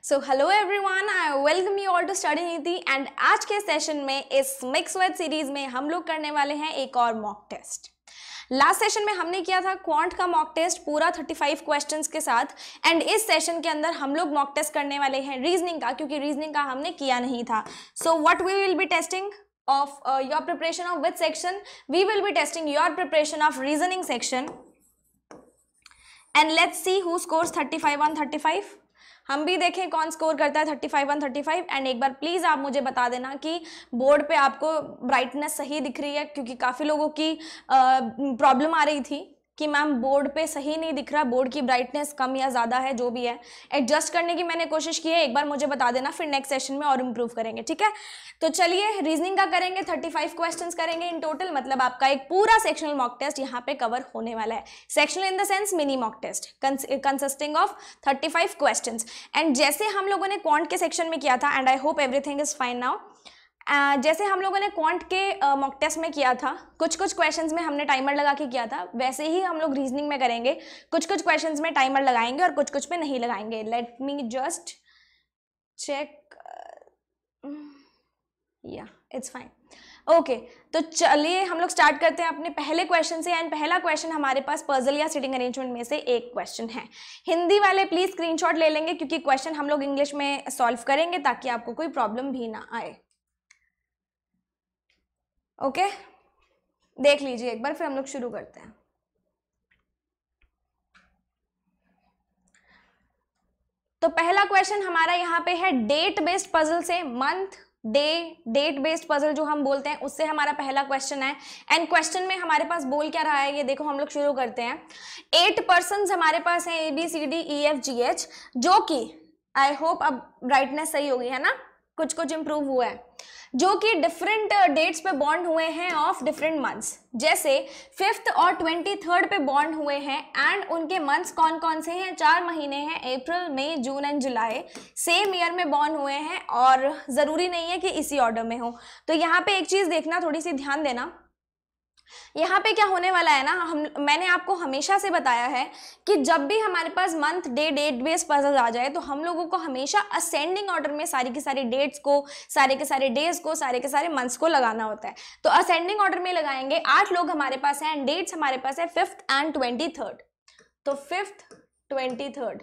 So hello everyone, I welcome you all to study Niti. And आज के session में इस मिक्स वेद सीरीज में हम लोग करने वाले हैं एक और मॉक टेस्ट। लास्ट सेशन में हमने किया था क्वांट का मॉक टेस्ट पूरा 35 क्वेश्चंस के साथ। एंड इस सेशन के अंदर हम लोग मॉक टेस्ट करने वाले हैं रीजनिंग का, क्योंकि रीजनिंग का हमने किया नहीं था। So what we will be testing of your preparation of which section? We will be testing your preparation of reasoning section, and let's see who scores 35 on 35. हम भी देखें कौन स्कोर करता है 35 on 35। एंड एक बार प्लीज़ आप मुझे बता देना कि बोर्ड पे आपको ब्राइटनेस सही दिख रही है, क्योंकि काफ़ी लोगों की प्रॉब्लम आ रही थी कि मैम बोर्ड पे सही नहीं दिख रहा, बोर्ड की ब्राइटनेस कम या ज़्यादा है, जो भी है एडजस्ट करने की मैंने कोशिश की है। एक बार मुझे बता देना, फिर नेक्स्ट सेशन में और इम्प्रूव करेंगे, ठीक है। तो चलिए रीजनिंग का करेंगे, 35 क्वेश्चंस करेंगे इन टोटल, मतलब आपका एक पूरा सेक्शनल मॉक टेस्ट यहाँ पे कवर होने वाला है। Sectional in the sense mini mock test consisting of 35 questions. And जैसे हम लोगों ने क्वांट के सेक्शन में किया था, and I hope everything is fine now, जैसे हम लोगों ने क्वांट के मॉक टेस्ट में किया था, कुछ कुछ क्वेश्चंस में हमने टाइमर लगा के किया था, वैसे ही हम लोग रीजनिंग में करेंगे। कुछ कुछ क्वेश्चंस में टाइमर लगाएंगे और कुछ कुछ में नहीं लगाएंगे। लेट मी जस्ट चेक, या इट्स फाइन, ओके। तो चलिए हम लोग स्टार्ट करते हैं अपने पहले क्वेश्चन से। एंड पहला क्वेश्चन हमारे पास पजल या सिटिंग अरेंजमेंट में से एक क्वेश्चन है। हिंदी वाले प्लीज स्क्रीनशॉट ले लेंगे, क्योंकि क्वेश्चन हम लोग इंग्लिश में सॉल्व करेंगे ताकि आपको कोई प्रॉब्लम भी ना आए। ओके, देख लीजिए एक बार, फिर हम लोग शुरू करते हैं। तो पहला क्वेश्चन हमारा यहाँ पे है डेट बेस्ड पजल से, मंथ डेट बेस्ड पजल जो हम बोलते हैं, उससे हमारा पहला क्वेश्चन है। एंड क्वेश्चन में हमारे पास बोल क्या रहा है, ये देखो, हम लोग शुरू करते हैं। 8 पर्सन्स हमारे पास हैं, ABCDEFGH, जो कि आई होप अब ब्राइटनेस सही होगी, है ना, कुछ कुछ इंप्रूव हुआ है, जो कि डिफरेंट डेट्स पे बॉन्ड हुए हैं ऑफ डिफरेंट मंथ्स। जैसे 5th और 23rd पे बॉन्ड हुए हैं, एंड उनके मंथ्स कौन कौन से हैं? 4 महीने हैं, अप्रैल, मई, जून एंड जुलाई। सेम ईयर में बॉन्ड हुए हैं, और ज़रूरी नहीं है कि इसी ऑर्डर में हो। तो यहाँ पे एक चीज़ देखना, थोड़ी सी ध्यान देना। यहाँ पे क्या होने वाला है ना, मैंने आपको हमेशा से बताया है कि जब भी हमारे पास मंथ डेट बेस्ड पजल आ जाए, तो हम लोगों को हमेशा असेंडिंग ऑर्डर में सारी की सारी डेट्स को, सारे के सारे डेज को, सारे के सारे मंथ्स को लगाना होता है। तो असेंडिंग ऑर्डर में लगाएंगे। 8 लोग हमारे पास हैं, एंड डेट्स हमारे पास है 5th and 23rd। तो 5th 23rd,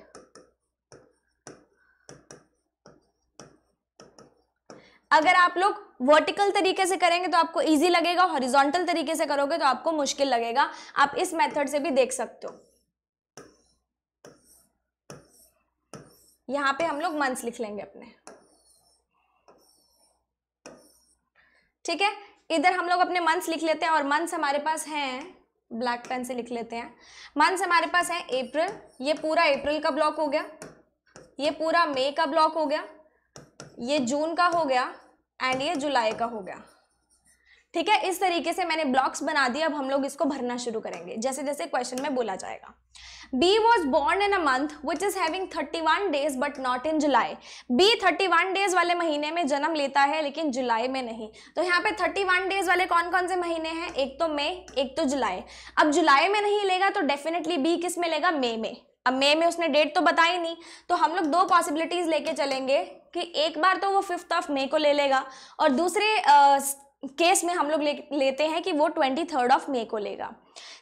अगर आप लोग वर्टिकल तरीके से करेंगे तो आपको इजी लगेगा, हॉरिजॉन्टल तरीके से करोगे तो आपको मुश्किल लगेगा। आप इस मेथड से भी देख सकते हो। यहां पे हम लोग मंथ्स लिख लेंगे अपने, ठीक है। इधर हम लोग अपने मंथ्स लिख लेते हैं, और मंथ्स हमारे पास हैं, ब्लैक पेन से लिख लेते हैं। मंथ्स हमारे पास है अप्रैल, ये पूरा अप्रैल का ब्लॉक हो गया, ये पूरा मई का ब्लॉक हो गया, ये जून का हो गया, एंड ये जुलाई का हो गया, ठीक है। इस तरीके से मैंने ब्लॉक्स बना दिए। अब हम लोग इसको भरना शुरू करेंगे जैसे जैसे क्वेश्चन में बोला जाएगा। B was born in a month which is having 31 days but not in July. B 31 days वाले महीने में जन्म लेता है, लेकिन जुलाई में नहीं। तो यहाँ पे 31 डेज वाले कौन कौन से महीने हैं? एक तो मई, एक तो जुलाई। अब जुलाई में नहीं लेगा तो डेफिनेटली B किस में लेगा? मई में। अब मई में उसने डेट तो बताई नहीं, तो हम लोग 2 पॉसिबिलिटीज लेके चलेंगे कि एक बार तो वो 5th ऑफ मई को ले लेगा, और दूसरे केस में हम लोग लेते हैं कि वो 23rd ऑफ मई को लेगा।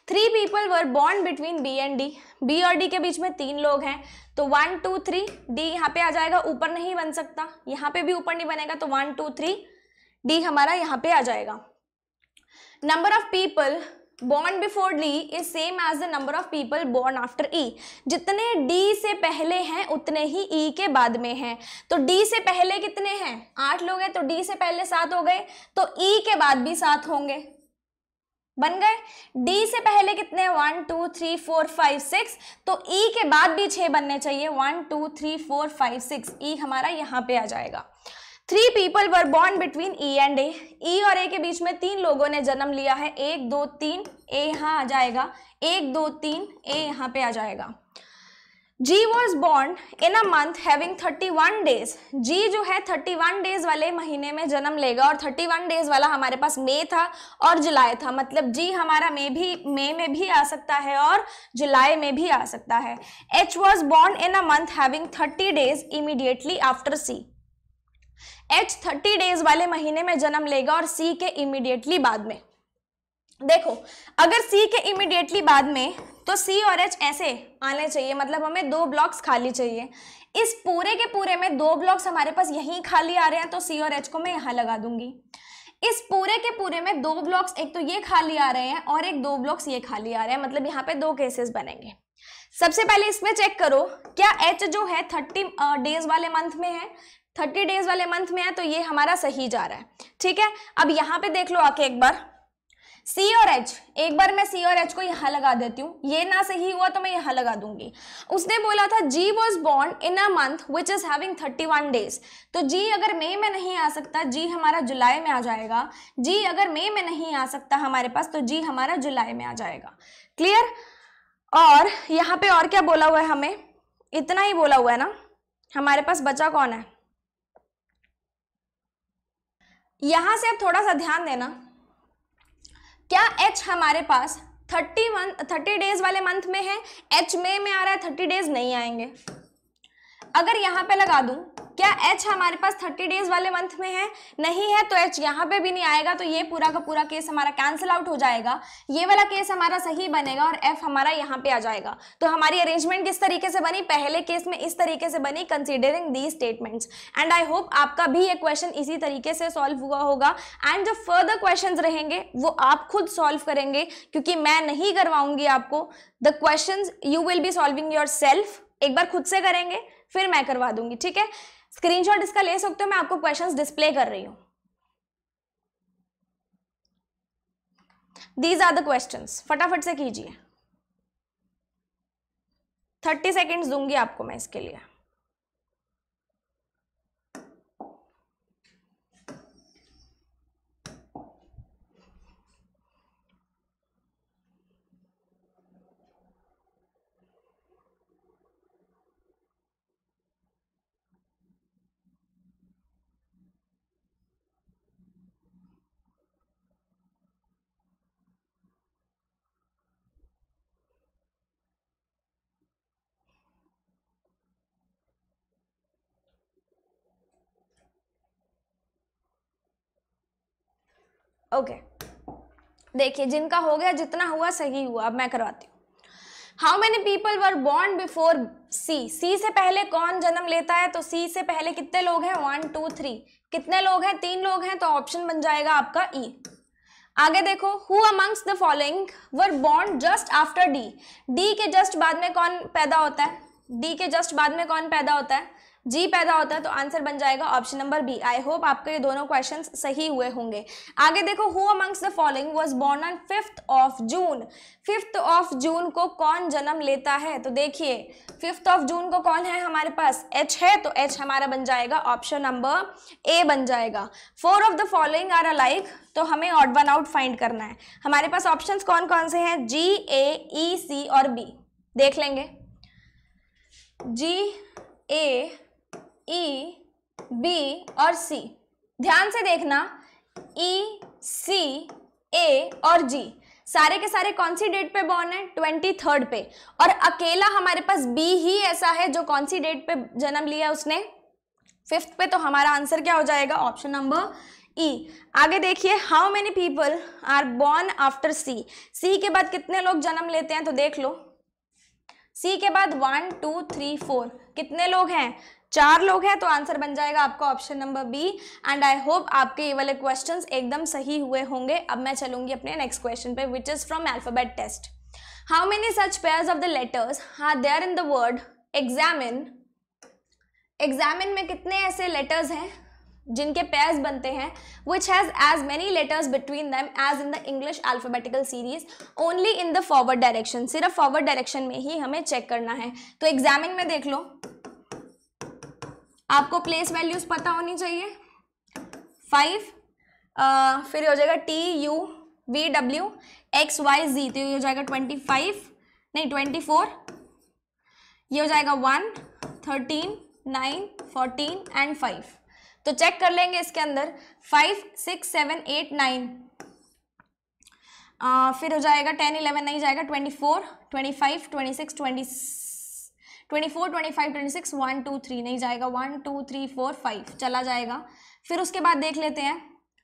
3 people were born between B and D. B और D के बीच में 3 लोग हैं, तो 1 2 3 D यहाँ पे आ जाएगा, ऊपर नहीं बन सकता, यहाँ पे भी ऊपर नहीं बनेगा, तो 1 2 3 D हमारा यहाँ पे आ जाएगा। Number of people born before D is same as the number of people born after E. जितने D से पहले हैं उतने ही E के बाद में हैं। तो D से पहले कितने हैं? 8 लोग हैं, तो D से पहले 7 हो गए, तो E के बाद भी 7 होंगे, बन गए। D से पहले कितने हैं? 1 2 3 4 5 6, तो E के बाद भी 6 बनने चाहिए, 1 2 3 4 5 6, E हमारा यहाँ पे आ जाएगा। 3 people were born between E and A. E और A के बीच में 3 लोगों ने जन्म लिया है, 1 2 3, A यहाँ आ जाएगा, 1 2 3, A यहाँ पे आ जाएगा। G was born in a month having 31 days. G जो है 31 डेज वाले महीने में जन्म लेगा, और 31 डेज वाला हमारे पास मई था और जुलाई था, मतलब जी हमारा मई में भी आ सकता है और जुलाई में भी आ सकता है। H was born in a month having 30 days immediately after C. H 30 days वाले महीने में जन्म लेगा और सी के इमीडिएटली बाद में। देखो अगर सी के इमीडिएटली बाद में, तो सी और एच ऐसे आने चाहिए, मतलब हमें 2 ब्लॉक्स खाली चाहिए। इस पूरे के पूरे में 2 ब्लॉक्स हमारे पास यहीं खाली आ रहे हैं, तो सी और एच को मैं यहां लगा दूंगी। इस पूरे के पूरे में 2 ब्लॉक्स, एक तो ये खाली आ रहे हैं और एक 2 ब्लॉक्स ये खाली आ रहे हैं, मतलब यहाँ पे 2 केसेस बनेंगे। सबसे पहले इसमें चेक करो क्या एच जो है 30 डेज वाले मंथ में है, 30 डेज वाले मंथ में है, तो ये हमारा सही जा रहा है। ठीक है, अब यहाँ पे देख लो आके एक बार C और H, एक बार मैं C और H को यहाँ लगा देती हूँ, ये ना सही हुआ तो मैं यहाँ लगा दूंगी। उसने बोला था G was born in a month which is having 31 days, तो G अगर मई में नहीं आ सकता, G हमारा जुलाई में आ जाएगा। G अगर मई में नहीं आ सकता हमारे पास, तो G हमारा जुलाई में आ जाएगा। क्लियर? और यहाँ पे और क्या बोला हुआ है हमें? इतना ही बोला हुआ है ना। हमारे पास बचा कौन है? यहां से अब थोड़ा सा ध्यान देना, क्या H हमारे पास 30 डेज वाले मंथ में है? H मई में आ रहा है, 30 डेज नहीं आएंगे। अगर यहाँ पे लगा दूं, क्या H हमारे पास 30 डेज वाले मंथ में है? नहीं है, तो H यहाँ पे भी नहीं आएगा, तो ये पूरा का पूरा केस हमारा कैंसिल आउट हो जाएगा। ये वाला केस हमारा सही बनेगा और F हमारा यहाँ पे आ जाएगा। तो हमारी अरेंजमेंट किस तरीके से बनी? पहले केस में इस तरीके से बनी, considering these statements. And I hope आपका भी ये क्वेश्चन इसी तरीके से सॉल्व हुआ होगा। एंड जो फर्दर क्वेश्चन रहेंगे वो आप खुद सॉल्व करेंगे, क्योंकि मैं नहीं करवाऊंगी आपको। The question you will be solving your self. एक बार खुद से करेंगे, फिर मैं करवा दूंगी। ठीक है, स्क्रीनशॉट इसका ले सकते हो, मैं आपको क्वेश्चंस डिस्प्ले कर रही हूं। दीज आर द क्वेश्चंस, फटाफट से कीजिए। 30 सेकेंड्स दूंगी आपको मैं इसके लिए। ओके, देखिए जिनका हो गया, जितना हुआ सही हुआ। अब मैं करवाती हूँ। How many people were born before C? C से पहले कौन जन्म लेता है? तो सी से पहले कितने लोग हैं? 1 2 3। कितने लोग हैं? 3 लोग हैं, तो ऑप्शन बन जाएगा आपका ई। आगे देखो, who amongst the following were born just after D? D के जस्ट बाद में कौन पैदा होता है? डी के जस्ट बाद में कौन पैदा होता है? जी पैदा होता है, तो आंसर बन जाएगा option number B. I hope आपके ये दोनों क्वेश्चंस सही हुए होंगे। आगे देखो, who amongst the following was born on 5th of June? 5th of June को कौन जन्म लेता है? तो देखिए 5th ऑफ जून को कौन है हमारे पास? एच है, तो एच हमारा बन जाएगा ऑप्शन नंबर ए बन जाएगा। 4 of the following are alike, तो हमें ऑड वन आउट फाइंड करना है। हमारे पास ऑप्शंस कौन कौन से हैं? जी, ए, ई, सी और बी। देख लेंगे, जी, ए, ई, बी और सी। ध्यान से देखना, ई, सी, ए और जी सारे के सारे कौन सी डेट पे बॉर्न है? 23rd पे। और अकेला हमारे पास बी ही ऐसा है जो कौन सी डेट पे जन्म लिया उसने? 5th पे। तो हमारा आंसर क्या हो जाएगा? Option number E. आगे देखिए, how many people are born after C? C के बाद कितने लोग जन्म लेते हैं? तो देख लो, सी के बाद 1 2 3 4 कितने लोग हैं? 4 लोग हैं, तो आंसर बन जाएगा आपका option number B. And I hope आपके ये वाले क्वेश्चंस एकदम सही हुए होंगे। अब मैं चलूंगी अपने नेक्स्ट क्वेश्चन पे, which is from alphabet test. How many such pairs of the letters are there in the word examine? Examine में कितने ऐसे लेटर्स हैं जिनके पेयर्स बनते हैं? which has as many letters between them as in the English alphabetical series only in the forward direction। सिर्फ forward direction में ही हमें चेक करना है। तो एग्जामिन में देख लो, आपको प्लेस वैल्यूज पता होनी चाहिए। 5 फिर हो जाएगा T U V W X Y Z, तो ये हो जाएगा 24, ये हो जाएगा 1, 13, 9, 14 एंड 5। तो चेक कर लेंगे इसके अंदर 5, 6, 7, 8, 9, फिर हो जाएगा 10, 11 नहीं जाएगा, 24, 25, 26, 24, 25, 26, 1, 2, 3 नहीं जाएगा, 1, 2, 3, 4, 5 चला जाएगा। फिर उसके बाद देख लेते हैं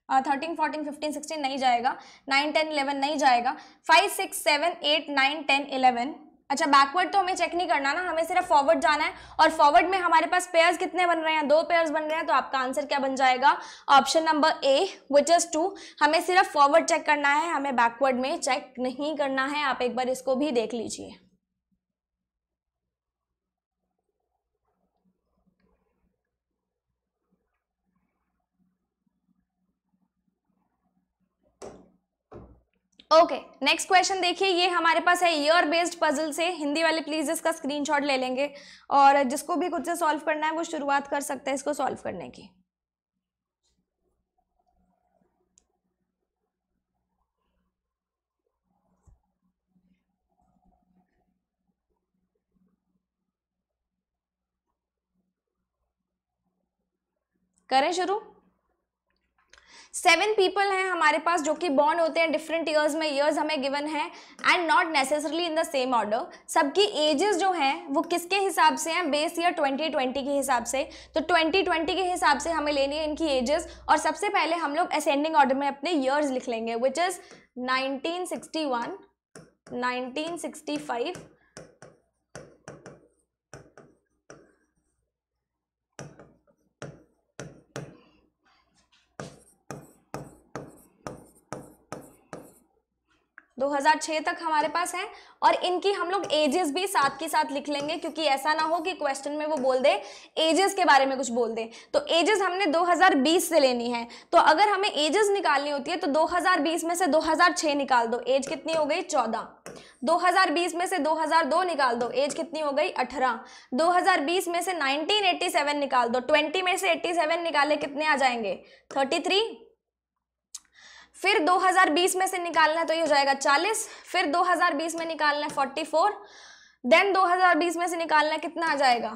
13, 14, 15, 16 नहीं जाएगा, 9, 10, 11 नहीं जाएगा, 5, 6, 7, 8, 9, 10, 11। अच्छा, बैकवर्ड तो हमें चेक नहीं करना ना, हमें सिर्फ फॉरवर्ड जाना है। और फॉरवर्ड में हमारे पास पेयर्स कितने बन रहे हैं? 2 पेयर्स बन रहे हैं। तो आपका आंसर क्या बन जाएगा? Option number A which is 2। हमें सिर्फ फॉरवर्ड चेक करना है, हमें बैकवर्ड में चेक नहीं करना है। आप एक बार इसको भी देख लीजिए। ओके, नेक्स्ट क्वेश्चन देखिए, ये हमारे पास है ईयर बेस्ड पजल से। हिंदी वाले प्लीज इसका स्क्रीनशॉट ले लेंगे और जिसको भी खुद से सॉल्व करना है वो शुरुआत कर सकते हैं इसको सॉल्व करने की। करें शुरू। 7 पीपल हैं हमारे पास जो कि बॉर्न होते हैं डिफरेंट ईयर्स में। ईयर्स हमें गिवन है and not necessarily in the same order. सबकी एजेस जो हैं वो किसके हिसाब से हैं? बेस ईयर 2020 के हिसाब से। तो 2020 के हिसाब से हमें लेनी है इनकी एजेस। और सबसे पहले हम लोग असेंडिंग ऑर्डर में अपने ईयर्स लिख लेंगे, विच इज 1961, 1965, 2006 तक हमारे पास है। और इनकी हम लोग एजेस भी साथ के साथ लिख लेंगे, क्योंकि ऐसा ना हो कि क्वेश्चन में वो बोल दे एजेस के बारे में कुछ बोल दे। तो एजेस हमने 2020 से लेनी है। तो अगर हमें एजेस निकालनी होती है तो 2020 में से 2006 निकाल दो, एज कितनी हो गई? 14। 2020 में से 2002 निकाल दो, एज कितनी हो गई? 18। 2020 में से 1987 निकाल दो, 20 में से 87 निकाले कितने आ जाएंगे? 33। फिर 2020 में से निकालना है तो ये हो जाएगा 40। फिर 2020 में निकालना है 44। देन 2020 में से निकालना है कितना आ जाएगा?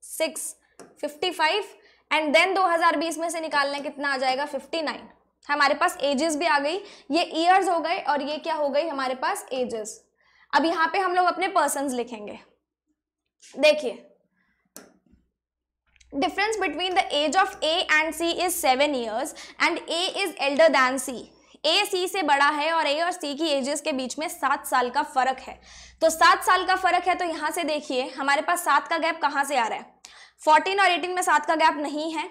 6, 55। एंड देन 2020 में से निकालना है कितना आ जाएगा? 59। हमारे पास एजेस भी आ गई, ये ईयर्स हो गए और ये क्या हो गई हमारे पास? एजेस। अब यहाँ पे हम लोग अपने पर्सन्स लिखेंगे। देखिए, difference between the age of A and C is 7 years and A is elder than C. A C से बड़ा है और A और C की एजेस के बीच में 7 साल का फर्क है। तो 7 साल का फर्क है तो यहाँ से देखिए हमारे पास 7 का गैप कहाँ से आ रहा है? 14 और 18 में 7 का गैप नहीं है।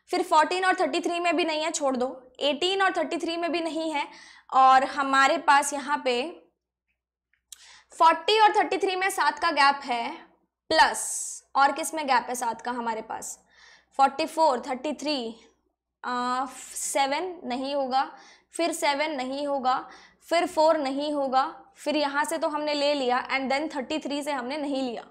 फिर 14 और 33 में भी नहीं है, छोड़ दो। 18 और 33 में भी नहीं है। और हमारे पास यहाँ पे 40 और 33 में 7 का गैप है, प्लस और किस में गैप है 7 का हमारे पास? 44, 33, 7 नहीं होगा, फिर 7 नहीं होगा, फिर 4 नहीं होगा, फिर यहाँ से तो हमने ले लिया एंड देन 33 से हमने नहीं लिया।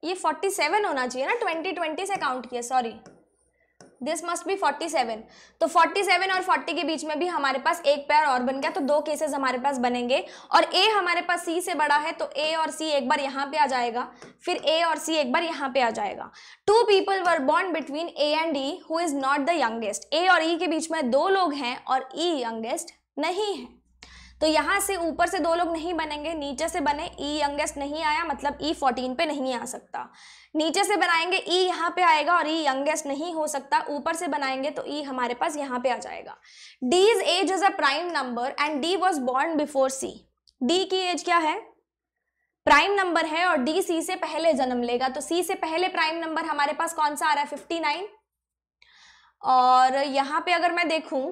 ये 47 होना चाहिए ना, 2020 से काउंट किया, सॉरी दिस मस्ट बी 47। तो 47 और 40 के बीच में भी हमारे पास एक पेयर और बन गया, तो 2 केसेस हमारे पास बनेंगे। और A हमारे पास C से बड़ा है तो A और C एक बार यहाँ पे आ जाएगा, फिर A और C एक बार यहाँ पे आ जाएगा। 2 people were born between A and E who is not the youngest। A और E के बीच में 2 लोग हैं और E youngest नहीं है। तो यहाँ से ऊपर से 2 लोग नहीं बनेंगे, नीचे से बने। E youngest नहीं आया मतलब E 14 पे नहीं आ सकता। नीचे से बनाएंगे E यहाँ पे आएगा और E youngest नहीं हो सकता। ऊपर से बनाएंगे तो E हमारे पास यहाँ पे आ जाएगा। D's age is a prime number and D was born before C। D की एज क्या है? प्राइम नंबर है और D C से पहले जन्म लेगा। तो C से पहले प्राइम नंबर हमारे पास कौन सा आ रहा है? 59। और यहाँ पे अगर मैं देखूं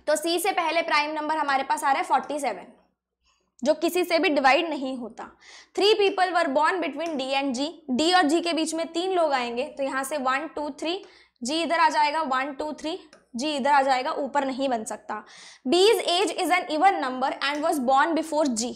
तो C से पहले प्राइम नंबर हमारे पास आ रहा है 47, जो किसी से भी डिवाइड नहीं होता। 3 people were born between D and G। D और G के बीच में 3 लोग आएंगे, तो यहाँ से 1, 2, 3, G इधर आ जाएगा, 1, 2, 3, G इधर आ जाएगा, ऊपर नहीं बन सकता। B's age is an even number and was born before G।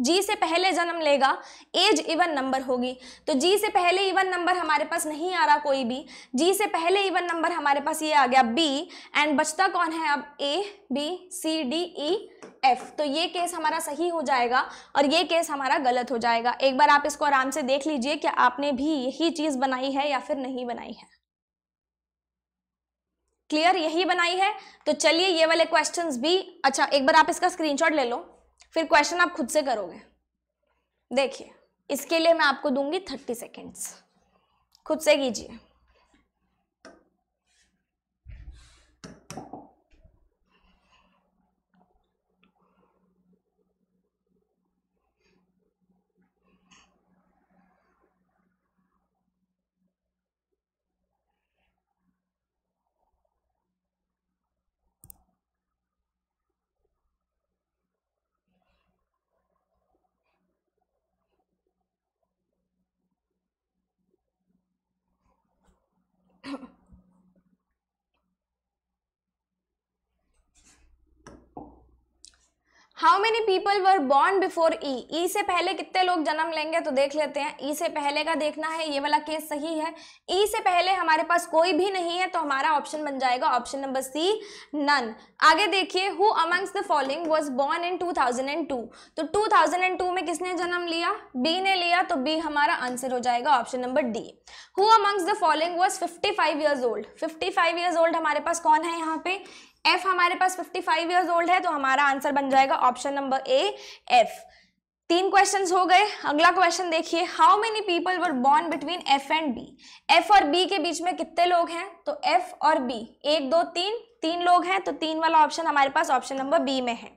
जी से पहले जन्म लेगा, एज इवन नंबर होगी। तो जी से पहले इवन नंबर हमारे पास नहीं आ रहा कोई भी, जी से पहले इवन नंबर हमारे पास ये आ गया बी, एंड बचता कौन है अब, A B C D E F. तो ये केस हमारा सही हो जाएगा और ये केस हमारा गलत हो जाएगा। एक बार आप इसको आराम से देख लीजिए कि आपने भी यही चीज बनाई है या फिर नहीं बनाई है। क्लियर, यही बनाई है। तो चलिए ये वाले क्वेश्चंस भी, अच्छा एक बार आप इसका स्क्रीनशॉट ले लो, फिर क्वेश्चन आप खुद से करोगे। देखिए इसके लिए मैं आपको दूंगी 30 सेकेंड्स, खुद से कीजिए। How many people were born before E, E से पहले कितने लोग जन्म लेंगे, तो देख लेते हैं। ई से पहले का देखना है, ये वाला केस सही है। ई से पहले हमारे पास कोई भी नहीं है, तो हमारा ऑप्शन बन जाएगा ऑप्शन नंबर सी, नन। आगे देखिए, who amongst the following was born in 2002, तो 2002 में किसने जन्म लिया, बी ने लिया, तो बी हमारा आंसर हो जाएगा option number D. Who amongst the following was 55 years old, 55 years old हमारे पास कौन है यहाँ पे, एफ हमारे पास 55 ईयर्स ओल्ड है, तो हमारा आंसर बन जाएगा option number A, F. 3 questions हो गए। अगला क्वेश्चन देखिए, how many people were born between F and B, F और बी के बीच में कितने लोग हैं, तो एफ और बी 1 2 3, 3 लोग हैं, तो 3 वाला ऑप्शन हमारे पास ऑप्शन नंबर बी में है।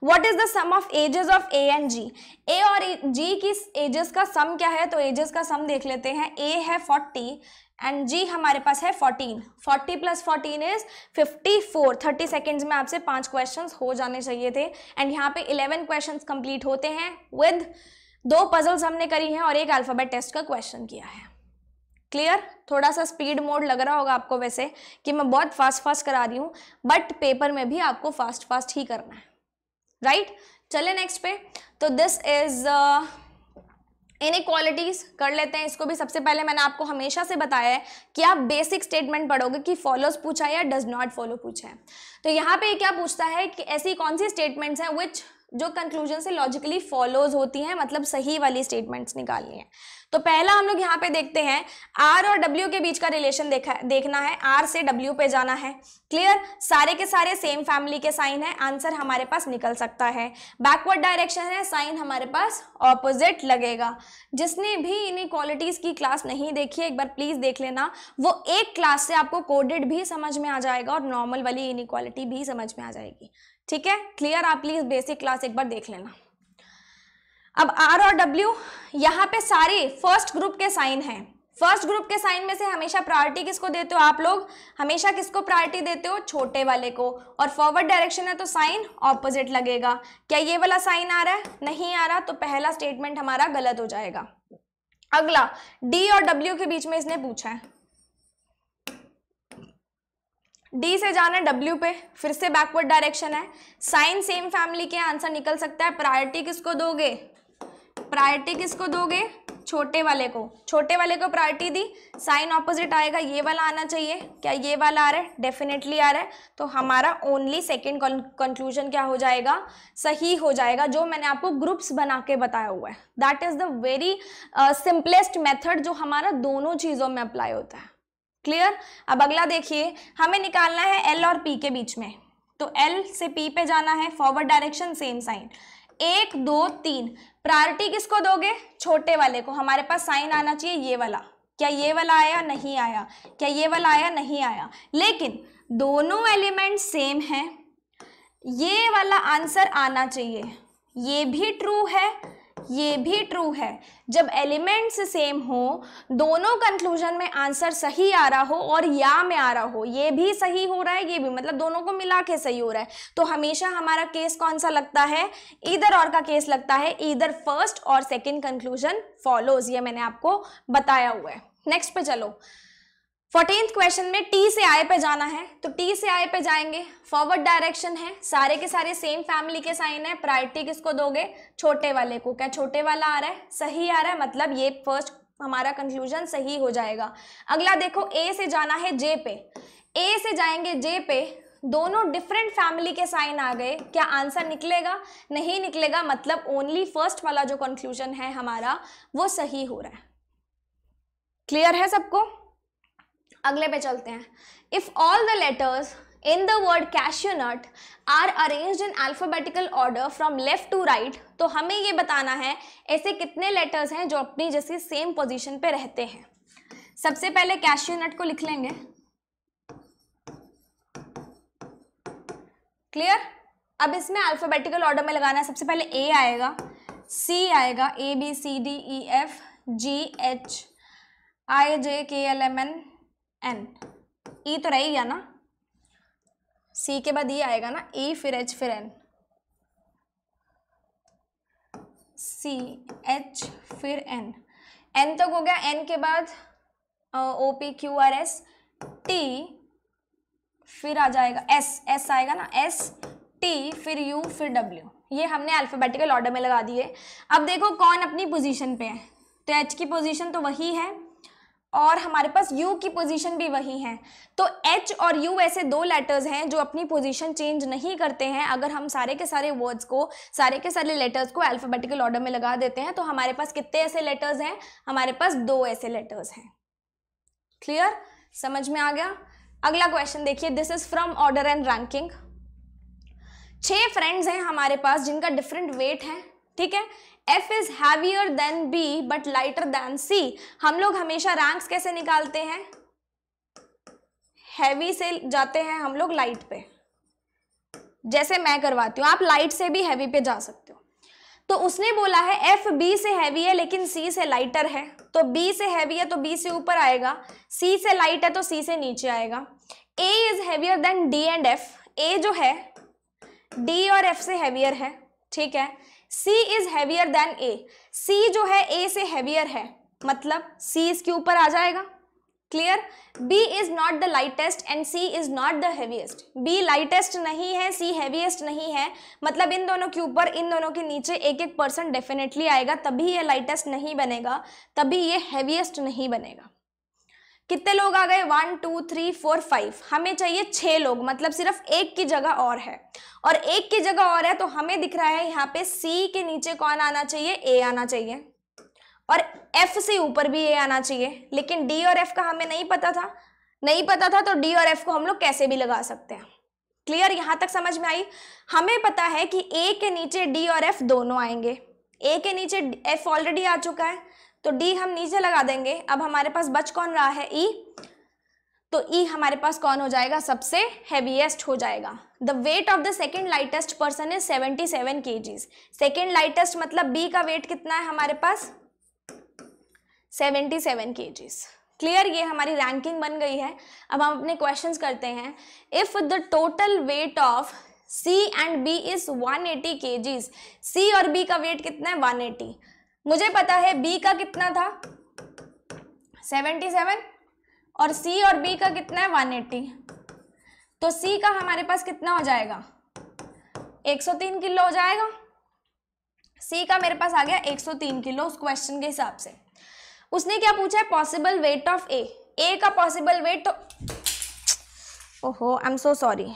What is the sum of ages of A and G, A और जी की एजेस का सम क्या है, तो एजेस का सम देख लेते हैं। ए है 40 एंड जी हमारे पास है 14, 40 प्लस 14 इज 54। 30 सेकेंड्स में आपसे 5 क्वेश्चंस हो जाने चाहिए थे, एंड यहाँ पे 11 क्वेश्चंस कंप्लीट होते हैं विद 2 पजल्स हमने करी हैं और एक अल्फाबेट टेस्ट का क्वेश्चन किया है। क्लियर, थोड़ा सा स्पीड मोड लग रहा होगा आपको वैसे कि मैं बहुत फास्ट करा रही हूँ, बट पेपर में भी आपको फास्ट ही करना है, राइट। चले नेक्स्ट पे, तो दिस इज इनइक्वालिटीज कर लेते हैं इसको भी। सबसे पहले मैंने आपको हमेशा से बताया है कि आप बेसिक स्टेटमेंट पढ़ोगे कि फॉलोज पूछा है या डज नॉट फॉलो पूछा है। तो यहाँ पे क्या पूछता है कि ऐसी कौन सी स्टेटमेंट्स हैं विच जो कंक्लूजन से लॉजिकली फॉलोज होती हैं, मतलब सही वाली स्टेटमेंट्स निकालनी है। तो पहला हम लोग यहाँ पे देखते हैं, आर और डब्ल्यू के बीच का रिलेशन देखना है, आर से डब्ल्यू पे जाना है। क्लियर, सारे के सारे सेम फैमिली के साइन है, आंसर हमारे पास निकल सकता है। बैकवर्ड डायरेक्शन है, साइन हमारे पास ऑपोजिट लगेगा। जिसने भी इनइक्वालिटीज की क्लास नहीं देखी है, एक बार प्लीज देख लेना, वो एक क्लास से आपको कोडेड भी समझ में आ जाएगा और नॉर्मल वाली इनइक्वालिटी भी समझ में आ जाएगी। ठीक है, क्लियर, आप प्लीज बेसिक क्लास एक बार देख लेना। अब आर और डब्ल्यू यहाँ पे सारे फर्स्ट ग्रुप के साइन हैं। फर्स्ट ग्रुप के साइन में से हमेशा प्रायोरिटी किसको देते हो आप लोग, हमेशा किसको प्रायोरिटी देते हो, छोटे वाले को। और फॉरवर्ड डायरेक्शन है तो साइन ऑपोजिट लगेगा। क्या ये वाला साइन आ रहा है, नहीं आ रहा, तो पहला स्टेटमेंट हमारा गलत हो जाएगा। अगला, डी और डब्ल्यू के बीच में इसने पूछा है, डी से जाना है डब्ल्यू पे, फिर से बैकवर्ड डायरेक्शन है, साइन सेम फैमिली के, आंसर निकल सकता है। प्रायोरिटी किसको दोगे, प्रायोरिटी किसको दोगे, छोटे वाले को, छोटे वाले को प्रायोरिटी दी, साइन ऑपोजिट आएगा, ये वाला आना चाहिए। क्या ये वाला आ रहा है, डेफिनेटली आ रहा है, तो हमारा ओनली सेकेंड कंक्लूजन क्या हो जाएगा, सही हो जाएगा, जो मैंने आपको ग्रुप्स बना के बताया हुआ है। That is the very simplest method जो हमारा दोनों चीजों में अप्लाई होता है। क्लियर, अब अगला देखिए, हमें निकालना है एल और पी के बीच में, तो एल से पी पे जाना है, forward direction same sign, 1 2 3, priority किसको दोगे, छोटे वाले को। हमारे पास साइन आना चाहिए ये वाला, क्या ये वाला आया, नहीं आया, क्या ये वाला आया, नहीं आया, लेकिन दोनों एलिमेंट सेम हैं, ये वाला आंसर आना चाहिए। ये भी ट्रू है, ये भी ट्रू है। जब एलिमेंट्स सेम हो, दोनों कंक्लूजन में आंसर सही आ रहा हो और या में आ रहा हो, ये भी सही हो रहा है, ये भी, मतलब दोनों को मिला के सही हो रहा है, तो हमेशा हमारा केस कौन सा लगता है, ईदर और का केस लगता है, ईदर फर्स्ट और सेकंड कंक्लूजन फॉलोज। ये मैंने आपको बताया हुआ है। नेक्स्ट पे चलो, 14th क्वेश्चन में टी से आई पे जाना है, तो टी से आई पे जाएंगे, फॉरवर्ड डायरेक्शन है, सारे के सारे सेम फैमिली के साइन है, प्रायोरिटी किसको दोगे, छोटे वाले को। क्या छोटे वाला आ रहा है, सही आ रहा है, मतलब ये फर्स्ट हमारा कंक्लूजन सही हो जाएगा। अगला देखो, ए से जाना है जे पे, ए से जाएंगे जे पे, दोनों डिफरेंट फैमिली के साइन आ गए, क्या आंसर निकलेगा, नहीं निकलेगा, मतलब ओनली फर्स्ट वाला जो कंक्लूजन है हमारा वो सही हो रहा है। क्लियर है सबको? अगले पे चलते हैं। If all the letters in the word cashew nut are arranged in alphabetical order from left to right, तो हमें ये बताना है ऐसे कितने लेटर्स हैं जो अपनी जैसी सेम पोजीशन पे रहते हैं। सबसे पहले कैश्यू नट को लिख लेंगे। क्लियर? अब इसमें अल्फाबेटिकल ऑर्डर में लगाना है। सबसे पहले ए आएगा, सी आएगा, A B C D E F G H I J K L M N N, E तो रह गया ना, सी के बाद ई आएगा ना, ई फिर एच फिर एन, सी एच फिर एन, एन तक हो गया। एन के बाद O P Q R S T, फिर आ जाएगा एस, एस आएगा ना, एस टी फिर यू फिर डब्ल्यू। ये हमने अल्फाबेटिकल ऑर्डर में लगा दिए। अब देखो कौन अपनी पोजीशन पे है, तो एच की पोजीशन तो वही है और हमारे पास यू की पोजीशन भी वही है। तो एच और यू ऐसे दो लेटर्स हैं जो अपनी पोजीशन चेंज नहीं करते हैं। अगर हम सारे के सारे वर्ड्स को, सारे के सारे लेटर्स को अल्फाबेटिकल ऑर्डर में लगा देते हैं तो हमारे पास कितने ऐसे लेटर्स हैं, हमारे पास 2 ऐसे लेटर्स हैं। क्लियर? समझ में आ गया? अगला क्वेश्चन देखिए, this is from order and ranking. 6 friends हैं हमारे पास जिनका डिफरेंट वेट है, ठीक है। F is heavier than B but lighter than C। हम लोग हमेशा रैंक्स कैसे निकालते हैं, हैवी से जाते हैं हम लोग लाइट पे, जैसे मैं करवाती हूँ, आप लाइट से भी हैवी पे जा सकते हो। तो उसने बोला है F B से हैवी है लेकिन C से लाइटर है, तो B से हैवी है तो B से ऊपर आएगा, C से लाइट है तो C से नीचे आएगा। A is heavier than D and F, A जो है D और F से हैवियर है, ठीक है। C is heavier than A, C जो है A से heavier है, मतलब C इसके ऊपर आ जाएगा। Clear? B is not the lightest and C is not the heaviest, B lightest नहीं है, C heaviest नहीं है, मतलब इन दोनों के ऊपर इन दोनों के नीचे 1-1% डेफिनेटली आएगा, तभी ये lightest नहीं बनेगा, तभी ये heaviest नहीं बनेगा। कितने लोग आ गए, 1 2 3 4 5, हमें चाहिए 6 लोग, मतलब सिर्फ एक की जगह और है, और एक की जगह और है तो हमें दिख रहा है यहाँ पे C के नीचे कौन आना चाहिए, A आना चाहिए, और F से ऊपर भी A आना चाहिए, लेकिन D और F का हमें नहीं पता था, तो D और F को हम लोग कैसे भी लगा सकते हैं। क्लियर? यहाँ तक समझ में आई? हमें पता है कि A के नीचे D और F दोनों आएंगे, A के नीचे F ऑलरेडी आ चुका है तो D हम नीचे लगा देंगे। अब हमारे पास बच कौन रहा है, E, तो E हमारे पास कौन हो जाएगा, सबसे हेवीएस्ट हो जाएगा। The weight of the second lightest person is 77 kgs। Second lightest मतलब B का वेट कितना है हमारे पास, 77 kgs। क्लियर? ये हमारी रैंकिंग बन गई है। अब हम अपने क्वेश्चंस करते हैं। If the total weight of C and B is 180 kgs, C और B का वेट कितना है, 180। मुझे पता है B का कितना था, 77, और C और B का कितना है, 180, तो C का हमारे पास कितना हो जाएगा, 103 किलो हो जाएगा। C का मेरे पास आ गया 103 किलो उस क्वेश्चन के हिसाब से। उसने क्या पूछा है, पॉसिबल वेट ऑफ A का पॉसिबल वेट, तो ओहो आई एम सो सॉरी,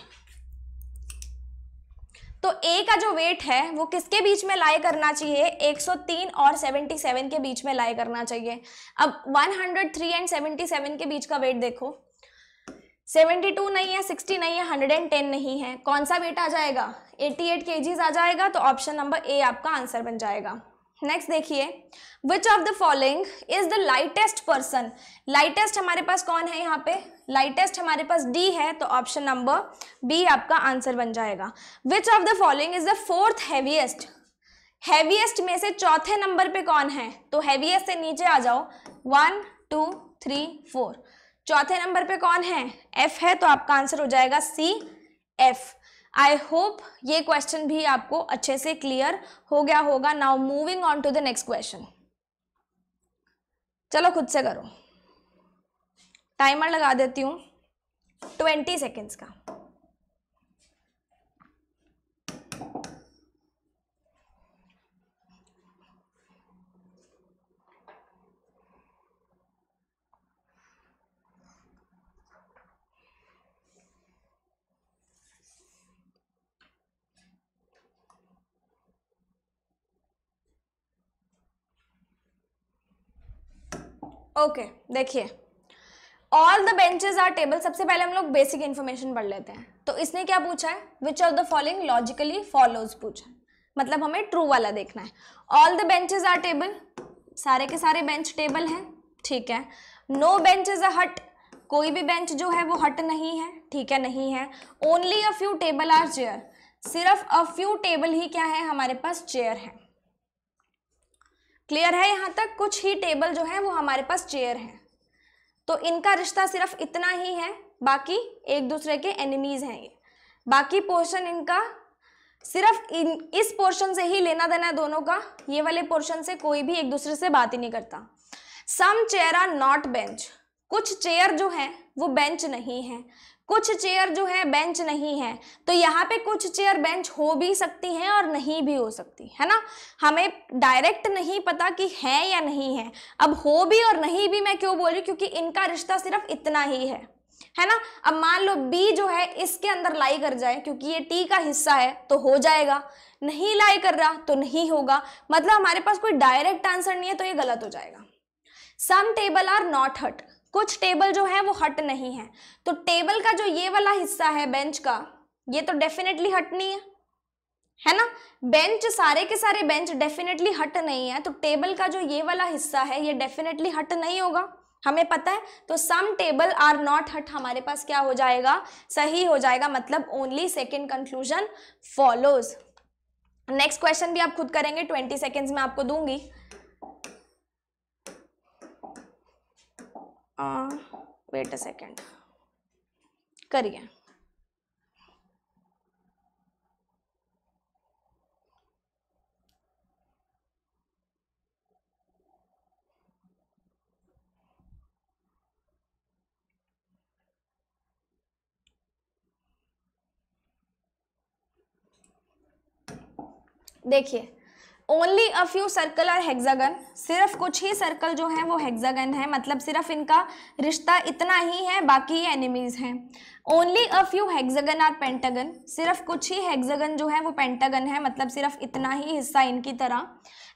तो A का जो वेट है वो किसके बीच में लाई करना चाहिए, 103 और 77 के बीच में लाई करना चाहिए। अब 103 एंड 77 के बीच का वेट देखो, 72 नहीं है, 60 नहीं है, 110 नहीं है, कौन सा वेट आ जाएगा, 88 kgs आ जाएगा, तो ऑप्शन नंबर A आपका आंसर बन जाएगा। नेक्स्ट देखिए, विच of the following is the lightest person. Lightest हमारे पास कौन है, यहाँ पे लाइटेस्ट हमारे पास D है, तो ऑप्शन नंबर B आपका आंसर बन जाएगा। विच of the following is the fourth heaviest. Heaviest में से चौथे नंबर पे कौन है, तो हैवीएस्ट से नीचे आ जाओ, 1 2 3 4, चौथे नंबर पे कौन है, F है, तो आपका आंसर हो जाएगा C F। आई होप ये क्वेश्चन भी आपको अच्छे से क्लियर हो गया होगा। Now moving on to the next question, चलो खुद से करो, टाइमर लगा देती हूँ 20 सेकेंड्स का। ओके देखिए, all the benches are table. सबसे पहले हम लोग बेसिक इंफॉर्मेशन पढ़ लेते हैं। तो इसने क्या पूछा है, which of the following logically follows पूछा है, मतलब हमें ट्रू वाला देखना है। All the benches are table, सारे के सारे बेंच टेबल हैं, ठीक है। नो बेंच इज अ हट, कोई भी बेंच जो है वो हट नहीं है, ठीक है, नहीं है। Only a few table are chair, सिर्फ अ फ्यू टेबल ही क्या है हमारे पास चेयर है। क्लियर है यहां तक, कुछ ही टेबल जो है वो हमारे पास चेयर है। तो इनका रिश्ता सिर्फ इतना ही है, बाकी एक दूसरे के एनिमीज हैं ये। बाकी पोर्शन इनका सिर्फ इस पोर्शन से ही लेना देना है दोनों का, ये वाले पोर्शन से कोई भी एक दूसरे से बात ही नहीं करता। सम चेयर आर नॉट बेंच, कुछ चेयर जो है वो बेंच नहीं है, कुछ चेयर जो है बेंच नहीं है। तो यहाँ पे कुछ चेयर बेंच हो भी सकती हैं और नहीं भी हो सकती है ना, हमें डायरेक्ट नहीं पता कि है या नहीं है। अब हो भी और नहीं भी मैं क्यों बोल रही, क्योंकि इनका रिश्ता सिर्फ इतना ही है ना। अब मान लो बी जो है इसके अंदर लाई कर जाए, क्योंकि ये टी का हिस्सा है तो हो जाएगा, नहीं लाई कर रहा तो नहीं होगा, मतलब हमारे पास कोई डायरेक्ट आंसर नहीं है, तो ये गलत हो जाएगा। सम टेबल आर नॉट हट, कुछ टेबल जो है वो हट नहीं है। तो टेबल का जो ये वाला हिस्सा है बेंच का, ये तो डेफिनेटली हट नहीं है ना। बेंच, सारे के सारे बेंच डेफिनेटली हट नहीं है, तो टेबल का जो ये वाला हिस्सा है ये डेफिनेटली हट नहीं होगा, हमें पता है। तो सम टेबल आर नॉट हट हमारे पास क्या हो जाएगा, सही हो जाएगा, मतलब only second conclusion follows. Next question भी आप खुद करेंगे, 20 सेकेंड्स में आपको दूंगी। वेट अ सेकेंड, करिए। देखिए, only a few circle are hexagon, सिर्फ कुछ ही सर्कल जो है वो हेक्सागन है, मतलब सिर्फ इनका रिश्ता इतना ही है, बाकी ये एनिमीज हैं। Only a few hexagon are pentagon, सिर्फ कुछ ही हेक्सागन जो है वो पेंटागन है, मतलब सिर्फ इतना ही हिस्सा इनकी तरह।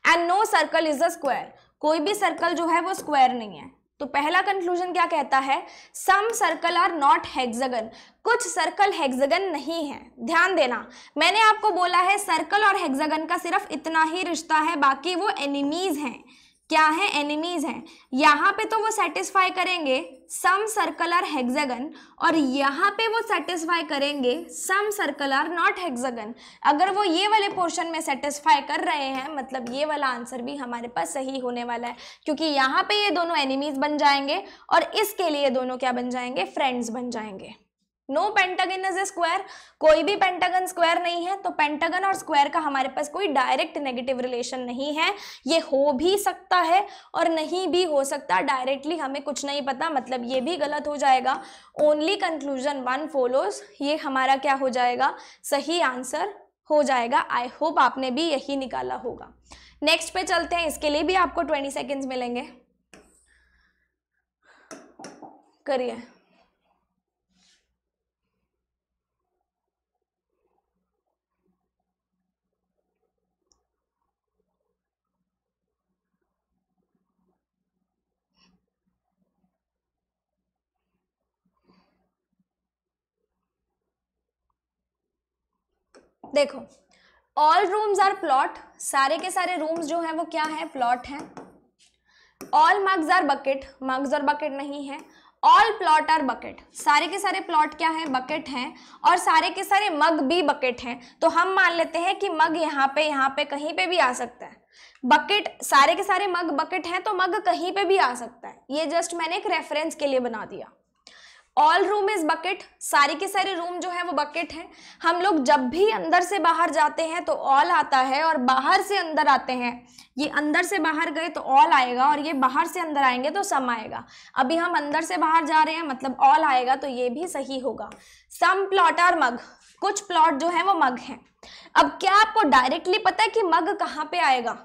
And no circle is a square, कोई भी सर्कल जो है वो स्क्वायर नहीं है। तो पहला कंक्लूजन क्या कहता है, सम सर्कल आर नॉट हेक्सागन, कुछ सर्कल हेक्सागन नहीं है। ध्यान देना, मैंने आपको बोला है सर्कल और हेक्सागन का सिर्फ इतना ही रिश्ता है, बाकी वो एनिमीज हैं। क्या है, एनिमीज हैं। यहाँ पे तो वो सेटिस्फाई करेंगे सम सर्कल आर हेक्सागन, और यहाँ पे वो सेटिस्फाई करेंगे सम सर्कल आर नॉट हेक्सागन। अगर वो ये वाले पोर्शन में सेटिस्फाई कर रहे हैं, मतलब ये वाला आंसर भी हमारे पास सही होने वाला है, क्योंकि यहाँ पे ये दोनों एनिमीज बन जाएंगे और इसके लिए दोनों क्या बन जाएंगे, फ्रेंड्स बन जाएंगे। No pentagon is a square, कोई भी पेंटागन स्क्वायर नहीं है। तो पेंटागन और स्क्वायर का हमारे पास कोई डायरेक्ट नेगेटिव रिलेशन नहीं है, ये हो भी सकता है और नहीं भी हो सकता, डायरेक्टली हमें कुछ नहीं पता, मतलब ये भी गलत हो जाएगा। ओनली कंक्लूजन वन फॉलोज, ये हमारा क्या हो जाएगा, सही आंसर हो जाएगा। आई होप आपने भी यही निकाला होगा। नेक्स्ट पे चलते हैं, इसके लिए भी आपको 20 सेकेंड्स मिलेंगे, करिए। देखो, ऑल रूम्स आर प्लॉट, सारे के सारे रूम्स जो हैं वो क्या है, प्लॉट हैं। All mugs are bucket, mugs और बकेट नहीं है। ऑल प्लॉट आर बकेट, सारे के सारे प्लॉट क्या है, बकेट हैं, और सारे के सारे मग भी बकेट हैं। तो हम मान लेते हैं कि मग यहाँ पे कहीं पे भी आ सकता है। बकेट, सारे के सारे मग बकेट हैं, तो मग कहीं पे भी आ सकता है। ये जस्ट मैंने एक रेफरेंस के लिए बना दिया। ऑल रूम इज बकेट, सारी के सारे रूम जो है वो बकेट है। हम लोग जब भी अंदर से बाहर जाते हैं तो ऑल आता है, और बाहर से अंदर आते हैं, ये अंदर से बाहर गए तो ऑल आएगा, और ये बाहर से अंदर आएंगे तो सम आएगा। अभी हम अंदर से बाहर जा रहे हैं मतलब ऑल आएगा, तो ये भी सही होगा। सम प्लॉट आर मग, कुछ प्लॉट जो है वो मग हैं। अब क्या आपको डायरेक्टली पता है कि मग कहाँ पे आएगा,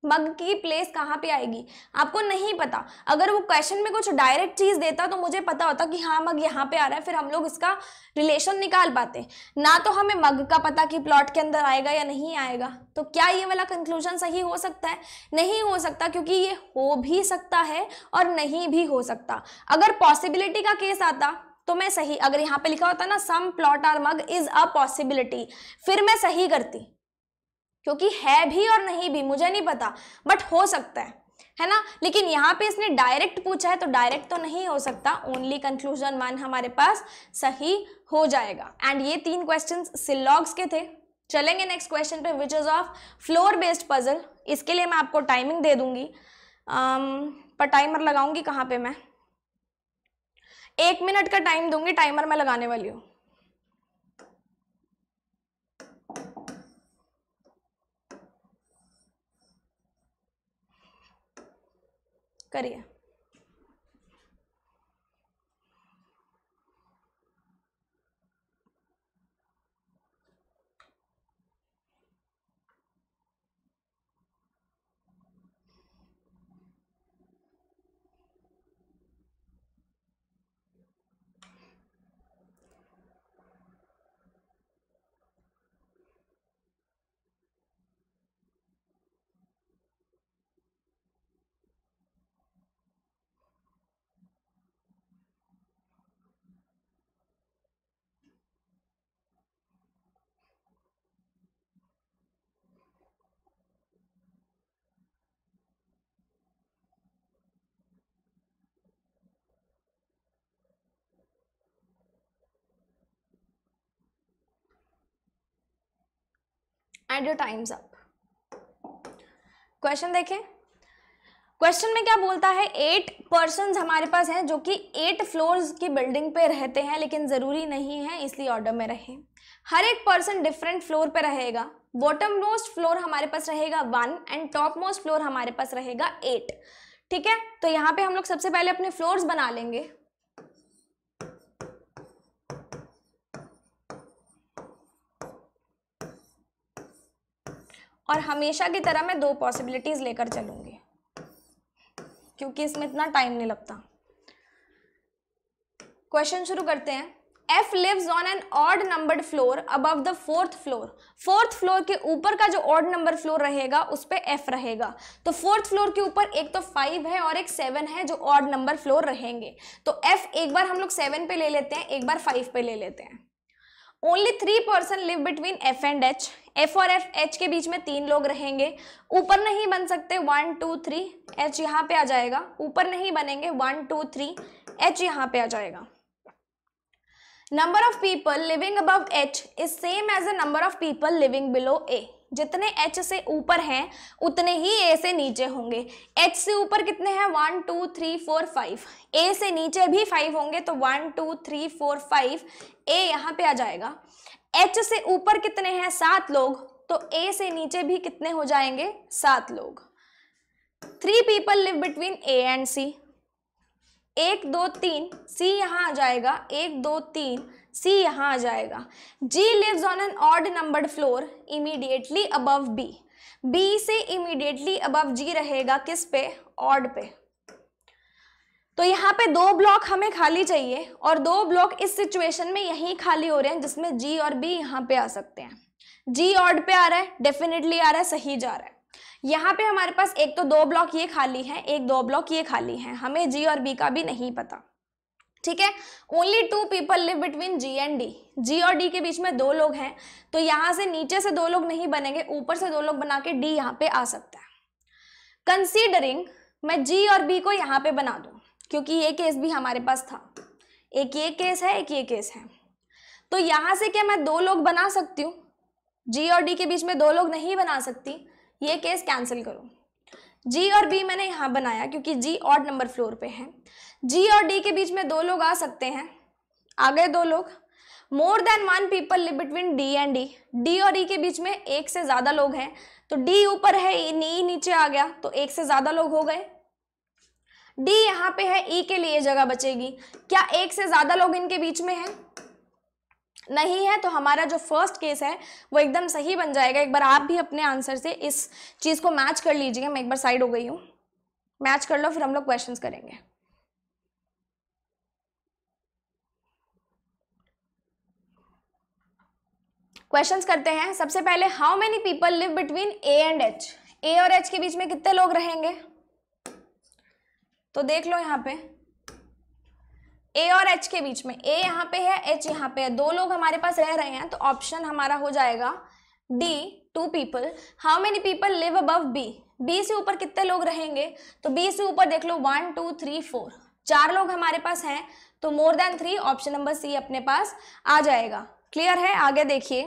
मग की प्लेस कहाँ पे आएगी? आपको नहीं पता। अगर वो क्वेश्चन में कुछ डायरेक्ट चीज देता तो मुझे पता होता कि हाँ मग यहाँ पे आ रहा है, फिर हम लोग इसका रिलेशन निकाल पाते। ना तो हमें मग का पता कि प्लॉट के अंदर आएगा या नहीं आएगा, तो क्या ये वाला कंक्लूजन सही हो सकता है? नहीं हो सकता, क्योंकि ये हो भी सकता है और नहीं भी हो सकता। अगर पॉसिबिलिटी का केस आता तो मैं सही, अगर यहाँ पे लिखा होता ना सम प्लॉट आर मग इज अ पॉसिबिलिटी, फिर मैं सही करती, क्योंकि है भी और नहीं भी मुझे नहीं पता, बट हो सकता है ना। लेकिन यहाँ पे इसने डायरेक्ट पूछा है तो डायरेक्ट तो नहीं हो सकता, ओनली कंक्लूजन 1 हमारे पास सही हो जाएगा। एंड ये 3 क्वेश्चंस सिलॉग्स के थे। चलेंगे नेक्स्ट क्वेश्चन पे, which is of floor based puzzle. इसके लिए मैं आपको टाइमिंग दे दूंगी, पर टाइमर लगाऊंगी कहाँ पे मैं, 1 मिनट का टाइम दूंगी, टाइमर मैं लगाने वाली हूँ। करिए। And your time's up. Question देखें, क्वेश्चन में क्या बोलता है, 8 पर्सन्स हमारे पास हैं जो कि 8 फ्लोर्स की बिल्डिंग पे रहते हैं, लेकिन ज़रूरी नहीं है इसलिए ऑर्डर में रहे। हर एक पर्सन डिफरेंट फ्लोर पे रहेगा। बॉटम मोस्ट फ्लोर हमारे पास रहेगा 1 एंड टॉप मोस्ट फ्लोर हमारे पास रहेगा 8। ठीक है, तो यहाँ पे हम लोग सबसे पहले अपने फ्लोर्स बना लेंगे। और हमेशा की तरह मैं 2 पॉसिबिलिटीज लेकर चलूंगी, क्योंकि इसमें इतना टाइम नहीं लगता। क्वेश्चन शुरू करते हैं। F lives on an odd numbered floor above the 4th floor। 4th floor के ऊपर का जो ऑड नंबर फ्लोर रहेगा उस पे F रहेगा। तो 4th फ्लोर के ऊपर एक तो 5 है और एक 7 है जो ऑड नंबर फ्लोर रहेंगे। तो F एक बार हम लोग 7 पे ले लेते हैं, एक बार 5 पे ले लेते हैं। Only 3 person live between F and H। F और H के बीच में 3 लोग रहेंगे। ऊपर नहीं बन सकते, 1 2 3 H यहाँ पे आ जाएगा। ऊपर नहीं बनेंगे, 1 2 3 H यहाँ पे आ जाएगा। Number of people living above H is same as the number of people living below A। जितने H से ऊपर हैं उतने ही A से नीचे होंगे। H से ऊपर कितने हैं, 1 2 3 4 5। A से नीचे भी 5 होंगे, तो 1 2 3 4 5 A यहाँ पे आ जाएगा। H से ऊपर कितने हैं, 7 लोग, तो A से नीचे भी कितने हो जाएंगे, 7 लोग। 3 people live between A and C। 1 2 3 C यहाँ आ जाएगा, 1 2 3 C यहाँ आ जाएगा। G lives on an odd numbered floor immediately above B। B से immediately above G रहेगा किस पे, ऑड पे। तो यहाँ पे 2 ब्लॉक हमें खाली चाहिए, और 2 ब्लॉक इस सिचुएशन में यही खाली हो रहे हैं जिसमें G और B यहाँ पे आ सकते हैं। G ऑड पे आ रहा है, डेफिनेटली आ रहा है, सही जा रहा है। यहाँ पे हमारे पास एक तो 2 ब्लॉक ये खाली हैं, एक 2 ब्लॉक ये खाली हैं, हमें G और B का भी नहीं पता। ठीक है, only 2 people live between G and D। G और D के बीच में 2 लोग हैं, तो यहाँ से नीचे से 2 लोग नहीं बनेंगे, ऊपर से 2 लोग बना के D यहाँ पे आ सकता है। कंसीडरिंग मैं G और B को यहाँ पे बना दूं, क्योंकि ये केस भी हमारे पास था। एक ये केस है, एक ये केस है। तो यहाँ से क्या मैं 2 लोग बना सकती हूँ, G और D के बीच में 2 लोग नहीं बना सकती, ये केस कैंसिल करो। G और B मैंने यहाँ बनाया क्योंकि G ऑड नंबर फ्लोर पे है। G और D के बीच में 2 लोग आ सकते हैं, आ गए 2 लोग। More than 1 people live between D and D, D और ई के बीच में एक से ज्यादा लोग हैं, तो डी ऊपर है, ई नीचे आ गया, तो एक से ज्यादा लोग हो गए। डी यहाँ पे है, ई के लिए जगह बचेगी। क्या एक से ज्यादा लोग इनके बीच में है? नहीं है, तो हमारा जो फर्स्ट केस है वो एकदम सही बन जाएगा। एक बार आप भी अपने आंसर से इस चीज को मैच कर लीजिएगा। मैं एक बार साइड हो गई हूँ, मैच कर लो, फिर हम लोग क्वेश्चंस करेंगे। क्वेश्चंस करते हैं। सबसे पहले, how many people live between A and H, A और एच के बीच में कितने लोग रहेंगे? तो देख लो यहाँ पे ए और एच के बीच में, ए यहाँ पे है, एच यहाँ पे है, 2 लोग हमारे पास रह रहे हैं, तो ऑप्शन हमारा हो जाएगा D, 2 people. How many people live above B, B से ऊपर कितने लोग रहेंगे? तो बी से ऊपर देख लो 1 2 3 4, 4 लोग हमारे पास हैं, तो more than 3, option number C अपने पास आ जाएगा। क्लियर है? आगे देखिए,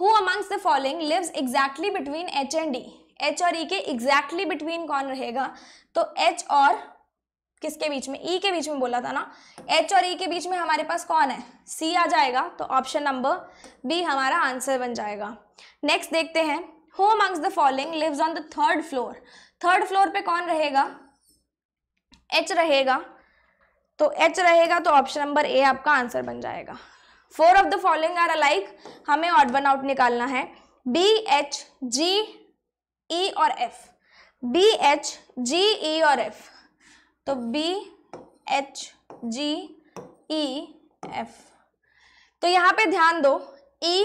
who amongst the following lives exactly between H and D, H और ई के एग्जैक्टली बिटवीन कौन रहेगा? तो एच और किसके बीच में? ई के बीच में बोला था ना, एच और ई के बीच में हमारे पास कौन है? सी आ जाएगा, तो ऑप्शन नंबर बी हमारा आंसर बन जाएगा। नेक्स्ट देखते हैं, who amongst the following lives on the 3rd floor, 3rd floor पे कौन रहेगा? एच रहेगा, तो एच रहेगा, तो ऑप्शन नंबर ए आपका आंसर बन जाएगा। 4 of the following are alike, हमें ऑड वन आउट निकालना है। बी एच जी ई और F, B H G E और एफ, तो B H G E F. तो यहां पे ध्यान दो, ई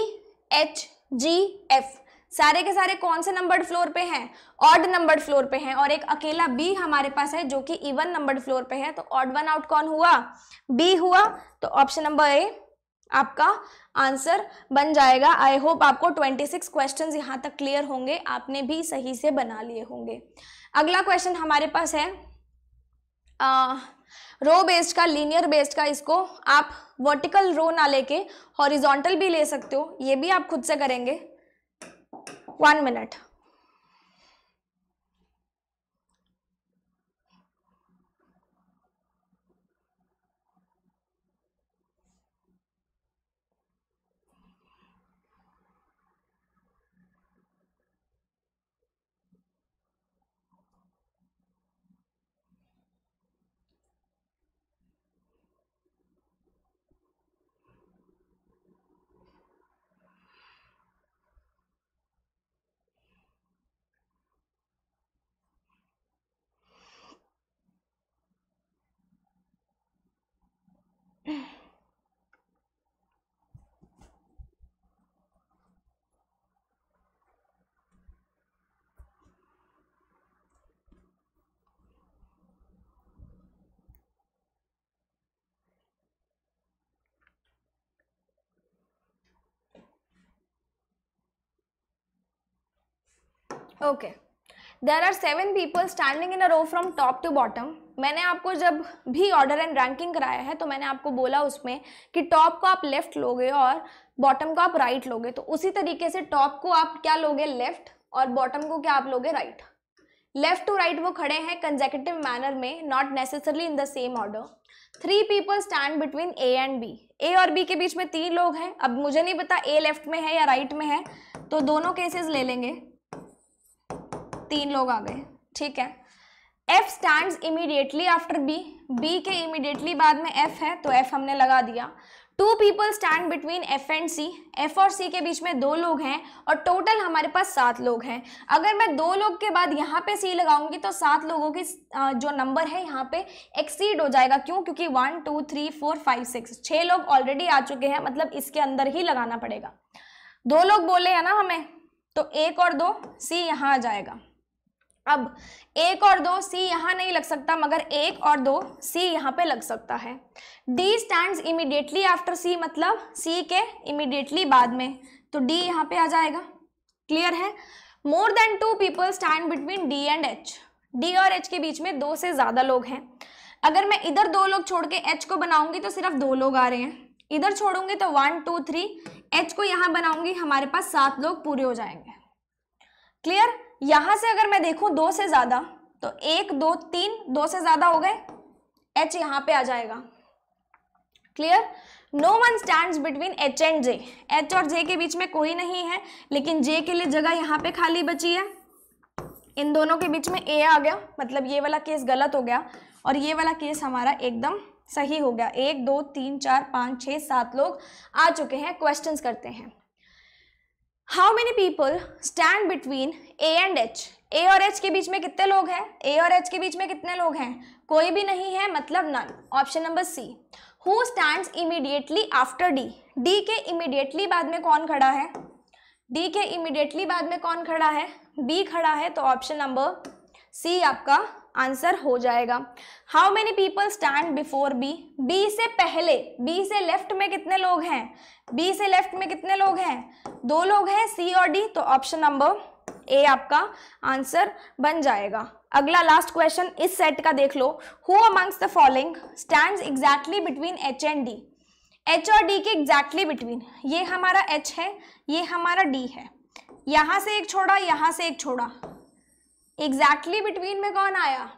एच जी एफ सारे के सारे कौन से नंबर्ड फ्लोर पे हैं? ऑड नंबर्ड फ्लोर पे हैं, और एक अकेला बी हमारे पास है जो कि इवन नंबर्ड फ्लोर पे है, तो ऑड वन आउट कौन हुआ? बी हुआ, तो ऑप्शन नंबर ए आपका आंसर बन जाएगा। आई होप आपको 26 क्वेश्चंस यहां तक क्लियर होंगे, आपने भी सही से बना लिए होंगे। अगला क्वेश्चन हमारे पास है रो बेस्ड का, लीनियर बेस्ड का। इसको आप वर्टिकल रो ना लेके हॉरिजॉन्टल भी ले सकते हो, ये भी आप खुद से करेंगे। 1 minute. Okay, there are 7 people standing in a row from top to bottom. मैंने आपको जब भी ऑर्डर एंड रैंकिंग कराया है तो मैंने आपको बोला उसमें कि टॉप को आप लेफ्ट लोगे और बॉटम को आप राइट लोगे, तो उसी तरीके से टॉप को आप क्या लोगे? लेफ्ट, और बॉटम को क्या आप लोगे? राइट। लेफ्ट टू राइट वो खड़े हैं कंसेक्यूटिव मैनर में, not necessarily in the same order. 3 people stand between A and B, A और बी के बीच में 3 लोग हैं। अब मुझे नहीं पता ए लेफ्ट में है या राइट में है, तो दोनों केसेस ले लेंगे। 3 लोग आ गए, ठीक है। F stands immediately after B, B के इमीडिएटली बाद में F है, तो F हमने लगा दिया। 2 people stand between F and C, F और C के बीच में 2 लोग हैं, और टोटल हमारे पास 7 लोग हैं। अगर मैं 2 लोग के बाद यहाँ पे C लगाऊंगी तो 7 लोगों की जो नंबर है यहाँ पे एक्सीड हो जाएगा। क्यों? क्योंकि 1 2 3 4 5 6 लोग ऑलरेडी आ चुके हैं, मतलब इसके अंदर ही लगाना पड़ेगा। 2 लोग बोले हैं ना हमें, तो 1 और 2 C यहाँ आ जाएगा। अब 1 और 2 C यहाँ नहीं लग सकता, मगर 1 और 2 C यहाँ पे लग सकता है। D stands immediately after C, मतलब C के इमीडिएटली बाद में, तो D यहाँ पे आ जाएगा। क्लियर है? More than 2 people stand between D and H, D और H के बीच में 2 से ज्यादा लोग हैं। अगर मैं इधर 2 लोग छोड़ के H को बनाऊंगी तो सिर्फ 2 लोग आ रहे हैं, इधर छोड़ूंगी तो 1 2 3, H को यहाँ बनाऊंगी, हमारे पास 7 लोग पूरे हो जाएंगे। क्लियर? यहां से अगर मैं देखूं 2 से ज्यादा, तो 1 2 3, 2 से ज्यादा हो गए, H यहां पे आ जाएगा। Clear? No one stands between H and J, H और जे के बीच में कोई नहीं है, लेकिन जे के लिए जगह यहाँ पे खाली बची है। इन दोनों के बीच में ए आ गया, मतलब ये वाला केस गलत हो गया और ये वाला केस हमारा एकदम सही हो गया। 1 2 3 4 5 6 7 लोग आ चुके हैं। क्वेश्चंस करते हैं। How many people stand between A and H, A और एच के बीच में कितने लोग हैं? ए और एच के बीच में कितने लोग हैं? कोई भी नहीं है, मतलब none. Option number C. Who stands immediately after D, D के इमीडिएटली बाद में कौन खड़ा है? डी के इमीडिएटली बाद में कौन खड़ा है? बी खड़ा है, तो ऑप्शन नंबर सी आपका आंसर हो जाएगा। How many people stand before B, B से पहले, बी से लेफ्ट में कितने लोग हैं? बी से लेफ्ट में कितने लोग हैं? 2 लोग हैं, सी और डी, तो ऑप्शन नंबर ए आपका आंसर बन जाएगा। अगला लास्ट क्वेश्चन इस सेट का देख लो। Who amongst the following stands exactly between H and D, H और डी के एग्जैक्टली बिटवीन, ये हमारा एच है, ये हमारा डी है, यहां से एक छोड़ा, यहां से एक छोड़ा, एग्जैक्टली बिटवीन में कौन आया?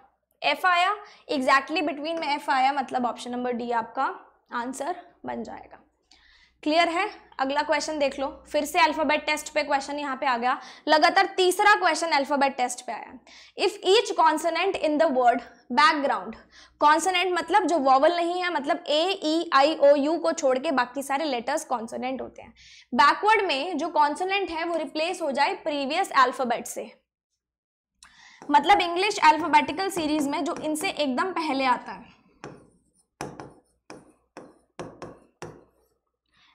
एफ आया, एग्जैक्टली बिटवीन में एफ आया, मतलब ऑप्शन नंबर डी आपका आंसर बन जाएगा। क्लियर है? अगला क्वेश्चन देख लो। फिर से अल्फाबेट टेस्ट पे क्वेश्चन यहाँ पे आ गया, लगातार तीसरा क्वेश्चन अल्फाबेट टेस्ट पे आया। If each consonant in the word background, consonant मतलब जो वॉवल नहीं है, मतलब ए ई आई ओ यू को छोड़ के बाकी सारे लेटर्स कॉन्सोनेंट होते हैं। बैकवर्ड में जो कॉन्सोनेंट है वो रिप्लेस हो जाए प्रीवियस अल्फाबेट से, मतलब इंग्लिश अल्फाबेटिकल सीरीज में जो इनसे एकदम पहले आता है।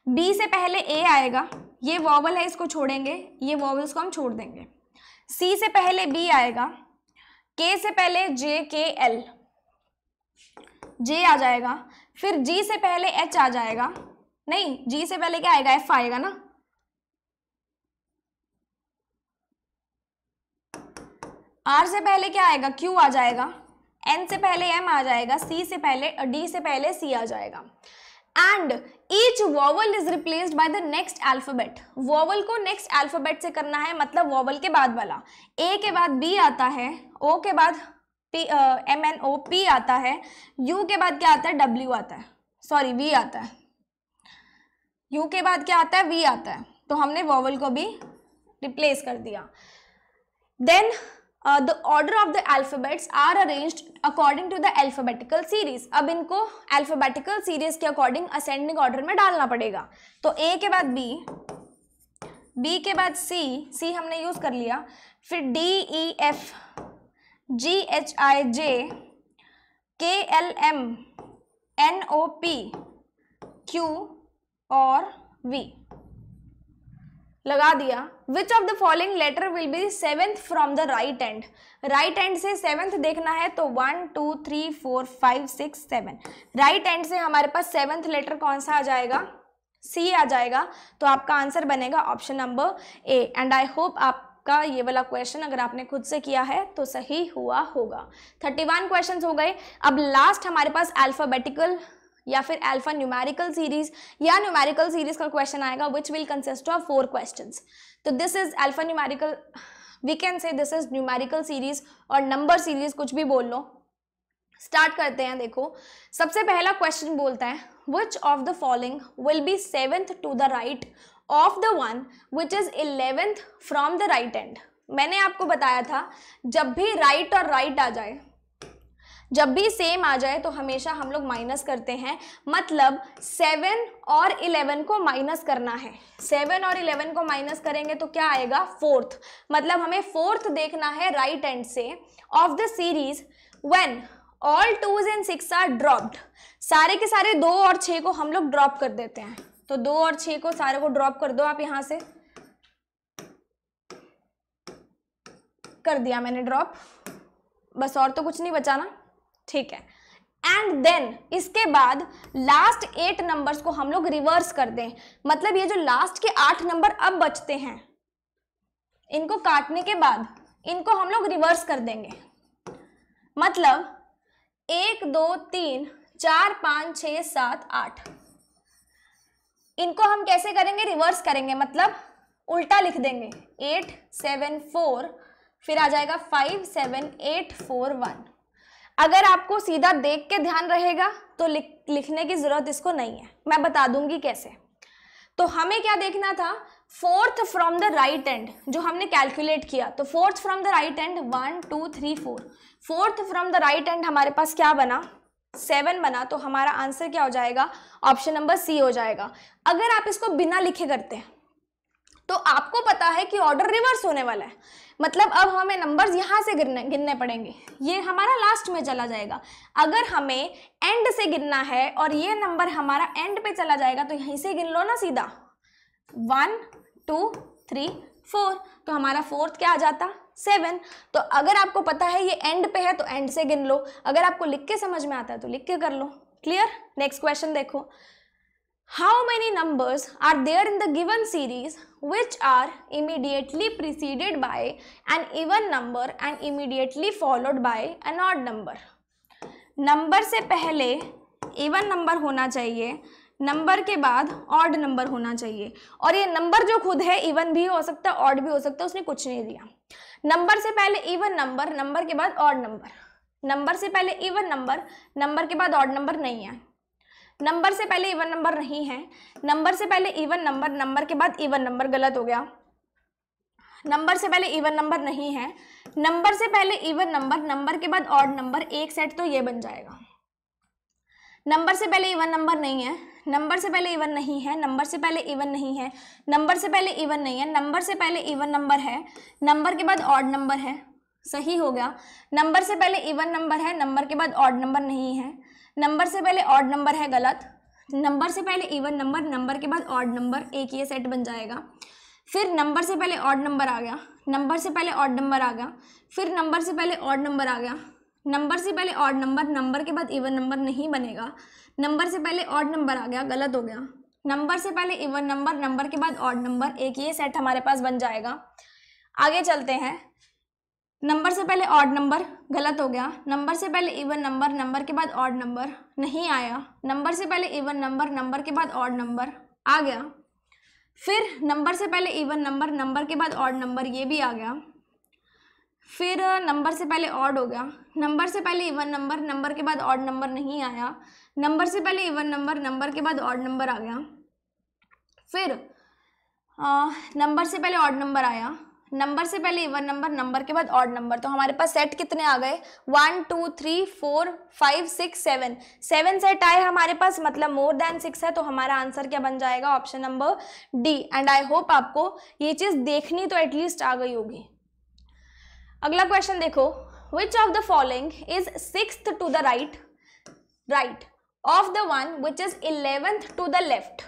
बी से पहले ए आएगा, ये वॉवल है, इसको छोड़ेंगे, ये वॉवल्स को हम छोड़ देंगे। सी से पहले बी आएगा, के से पहले जे के एल, जे आ जाएगा, फिर जी से पहले एच आ जाएगा, नहीं जी से पहले क्या आएगा? एफ आएगा ना, आर से पहले क्या आएगा? क्यू आ जाएगा, एन से पहले एम आ जाएगा, सी से पहले डी से पहले सी आ जाएगा। And each vowel is replaced by the next alphabet, vowel को नेक्स्ट अल्फाबेट से करना है, मतलब वॉवल के बाद वाला। ए के बाद बी आता है, ओ के बाद एम एन ओ, पी आता है, यू के बाद क्या आता है? डब्ल्यू आता है, सॉरी वी आता है, यू के बाद क्या आता है? वी आता है, तो हमने वॉवल को भी रिप्लेस कर दिया। Then the order of the alphabets are arranged according to the alphabetical series, अब इनको अल्फाबेटिकल सीरीज के अकॉर्डिंग असेंडिंग ऑर्डर में डालना पड़ेगा। तो ए के बाद बी, बी के बाद सी, सी हमने यूज कर लिया, फिर D E F, G H I J, K L M, N O P, Q और वी लगा दिया। Which of the following letter will be 7th from the right end, right end से 7th देखना है, तो 1 2 3 4 5 6 7, राइट एंड से हमारे पास 7th letter कौन सा आ जाएगा? सी आ जाएगा, तो आपका आंसर बनेगा option number A. And I hope आपका ये वाला क्वेश्चन अगर आपने खुद से किया है तो सही हुआ होगा। 31 क्वेश्चन हो गए। अब लास्ट हमारे पास अल्फाबेटिकल या फिर अल्फा न्यूमेरिकल सीरीज या न्यूमेरिकल सीरीज का क्वेश्चन आएगा, which will consist of 4 questions. तो this is alpha numerical, we can say this is numerical series और नंबर सीरीज, कुछ भी बोल लो। स्टार्ट करते हैं। देखो सबसे पहला क्वेश्चन बोलता है which of the following will be 7th to the right of the one which is 11th from the right end. मैंने आपको बताया था जब भी राइट और राइट आ जाए, जब भी सेम आ जाए तो हमेशा हम लोग माइनस करते हैं, मतलब 7 और 11 को माइनस करना है। 7 और 11 को माइनस करेंगे तो क्या आएगा? 4th, मतलब हमें 4th देखना है राइट एंड से of the series when all 2s and 6 are dropped. सारे के सारे 2 और 6 को हम लोग ड्रॉप कर देते हैं, तो 2 और 6 को सारे को ड्रॉप कर दो आप, यहां से कर दिया मैंने ड्रॉप, बस और तो कुछ नहीं बचा ना, ठीक है। एंड देन इसके बाद लास्ट 8 नंबर्स को हम लोग रिवर्स कर दें, मतलब ये जो लास्ट के 8 नंबर अब बचते हैं इनको काटने के बाद इनको हम लोग रिवर्स कर देंगे, मतलब 1 2 3 4 5 6 7 8, इनको हम कैसे करेंगे? रिवर्स करेंगे, मतलब उल्टा लिख देंगे। 8 7 4, फिर आ जाएगा 5 7 8 4 1। अगर आपको सीधा देख के ध्यान रहेगा तो लिखने की जरूरत इसको नहीं है, मैं बता दूंगी कैसे। तो हमें क्या देखना था, fourth from the right and जो हमने कैलकुलेट किया, तो fourth from the right and 1 2 3 4, fourth from the right and हमारे पास क्या बना, 7 बना। तो हमारा आंसर क्या हो जाएगा, ऑप्शन नंबर सी हो जाएगा। अगर आप इसको बिना लिखे करते हैं तो आपको पता है कि ऑर्डर रिवर्स होने वाला है, मतलब अब हमें नंबर्स यहां से गिनने पड़ेंगे, ये हमारा लास्ट में चला जाएगा। अगर हमें एंड से गिनना है और ये नंबर हमारा एंड पे चला जाएगा तो यहीं से गिन लो ना सीधा, 1 2 3 4, तो हमारा फोर्थ क्या आ जाता, 7। तो अगर आपको पता है ये एंड पे है तो एंड से गिन लो, अगर आपको लिख के समझ में आता है तो लिख के कर लो। क्लियर। नेक्स्ट क्वेश्चन देखो, how many numbers are there in the given series which are immediately preceded by an even number and immediately followed by an odd number? Number से पहले इवन नंबर होना चाहिए, नंबर के बाद odd number होना चाहिए, और ये नंबर जो खुद है इवन भी हो सकता है ऑड भी हो सकता है, उसने कुछ नहीं दिया। नंबर से पहले इवन नंबर, नंबर के बाद ऑड नंबर, नंबर से पहले इवन नंबर, नंबर के बाद ऑड नंबर नहीं है, नंबर से पहले इवन नंबर नहीं है, नंबर से पहले इवन नंबर, नंबर के बाद इवन नंबर, गलत हो गया, नंबर से पहले इवन नंबर नहीं है, नंबर से पहले इवन नंबर, नंबर के बाद ऑड नंबर, एक सेट तो ये बन जाएगा। नंबर से पहले इवन नंबर नहीं है, नंबर से पहले इवन नहीं है, नंबर से पहले इवन नहीं है, नंबर से पहले इवन नहीं है, नंबर से पहले इवन नंबर है, नंबर के बाद ऑड नंबर है, सही हो गया। नंबर से पहले इवन नंबर है, नंबर के बाद ऑड नंबर नहीं है, नंबर से पहले ऑड नंबर है, गलत। नंबर से पहले इवन नंबर, नंबर के बाद ऑड नंबर, एक ये सेट बन जाएगा। फिर नंबर से पहले ऑड नंबर आ गया, नंबर से पहले ऑड नंबर आ गया, फिर नंबर से पहले ऑड नंबर आ गया, नंबर से पहले ऑड नंबर, नंबर के बाद इवन नंबर नहीं बनेगा, नंबर से पहले ऑड नंबर आ गया, गलत हो गया। नंबर से पहले इवन नंबर, नंबर के बाद ऑड नंबर, एक ये सेट हमारे पास बन जाएगा। आगे चलते हैं, नंबर से पहले ऑड नंबर, गलत हो गया। नंबर से पहले इवन नंबर, नंबर के बाद ऑड नंबर नहीं आया, नंबर से पहले इवन नंबर, नंबर के बाद ऑड नंबर आ गया। फिर नंबर से पहले इवन नंबर, नंबर के बाद ऑड नंबर, ये भी आ गया। फिर नंबर से पहले ऑड हो गया, नंबर से पहले इवन नंबर, नंबर के बाद ऑड नंबर नहीं आया, नंबर से पहले इवन नंबर, नंबर के बाद ऑड नंबर आ गया। फिर नंबर से पहले ऑड नंबर आया, नंबर से पहले इवन नंबर, नंबर के बाद ऑड नंबर। तो हमारे पास सेट कितने आ गए, 1 2 3 4 5 6 7, 7 सेट आए हमारे पास, मतलब मोर देन 6 है। तो हमारा आंसर क्या बन जाएगा, option number D. And I hope आपको ये चीज देखनी तो एटलीस्ट आ गई होगी। अगला क्वेश्चन देखो, which of the following is 6th to the right of the one which is 11th to the left.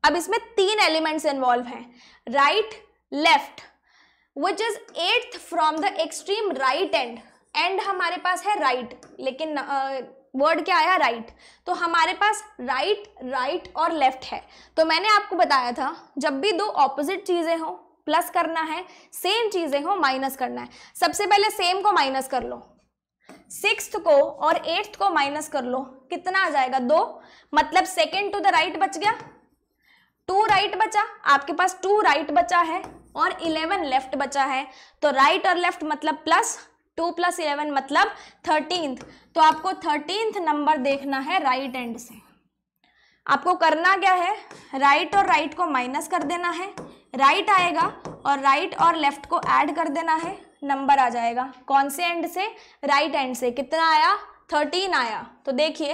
अब इसमें 3 एलिमेंट्स इन्वॉल्व हैं, right, left, which is 8th from the extreme right end. And हमारे पास है right, लेकिन word क्या आया, right. तो हमारे पास राइट, राइट और लेफ्ट है। तो मैंने आपको बताया था जब भी दो ऑपोजिट चीजें हो प्लस करना है, सेम चीजें हो माइनस करना है। सबसे पहले सेम को माइनस कर लो, 6th को और 8th को माइनस कर लो, कितना आ जाएगा, 2, मतलब 2nd टू द राइट बच गया, 2 राइट बचा, आपके पास 2 राइट बचा है और 11 लेफ्ट बचा है। तो राइट और लेफ्ट मतलब प्लस, 2 + 11 मतलब 13th। तो आपको 13th नंबर देखना है राइट एंड से। आपको करना क्या है, राइट और राइट को माइनस कर देना है, राइट आएगा और राइट और लेफ्ट को ऐड कर देना है, नंबर आ जाएगा। कौन से एंड से, राइट एंड से। कितना आया, 13 आया। तो देखिए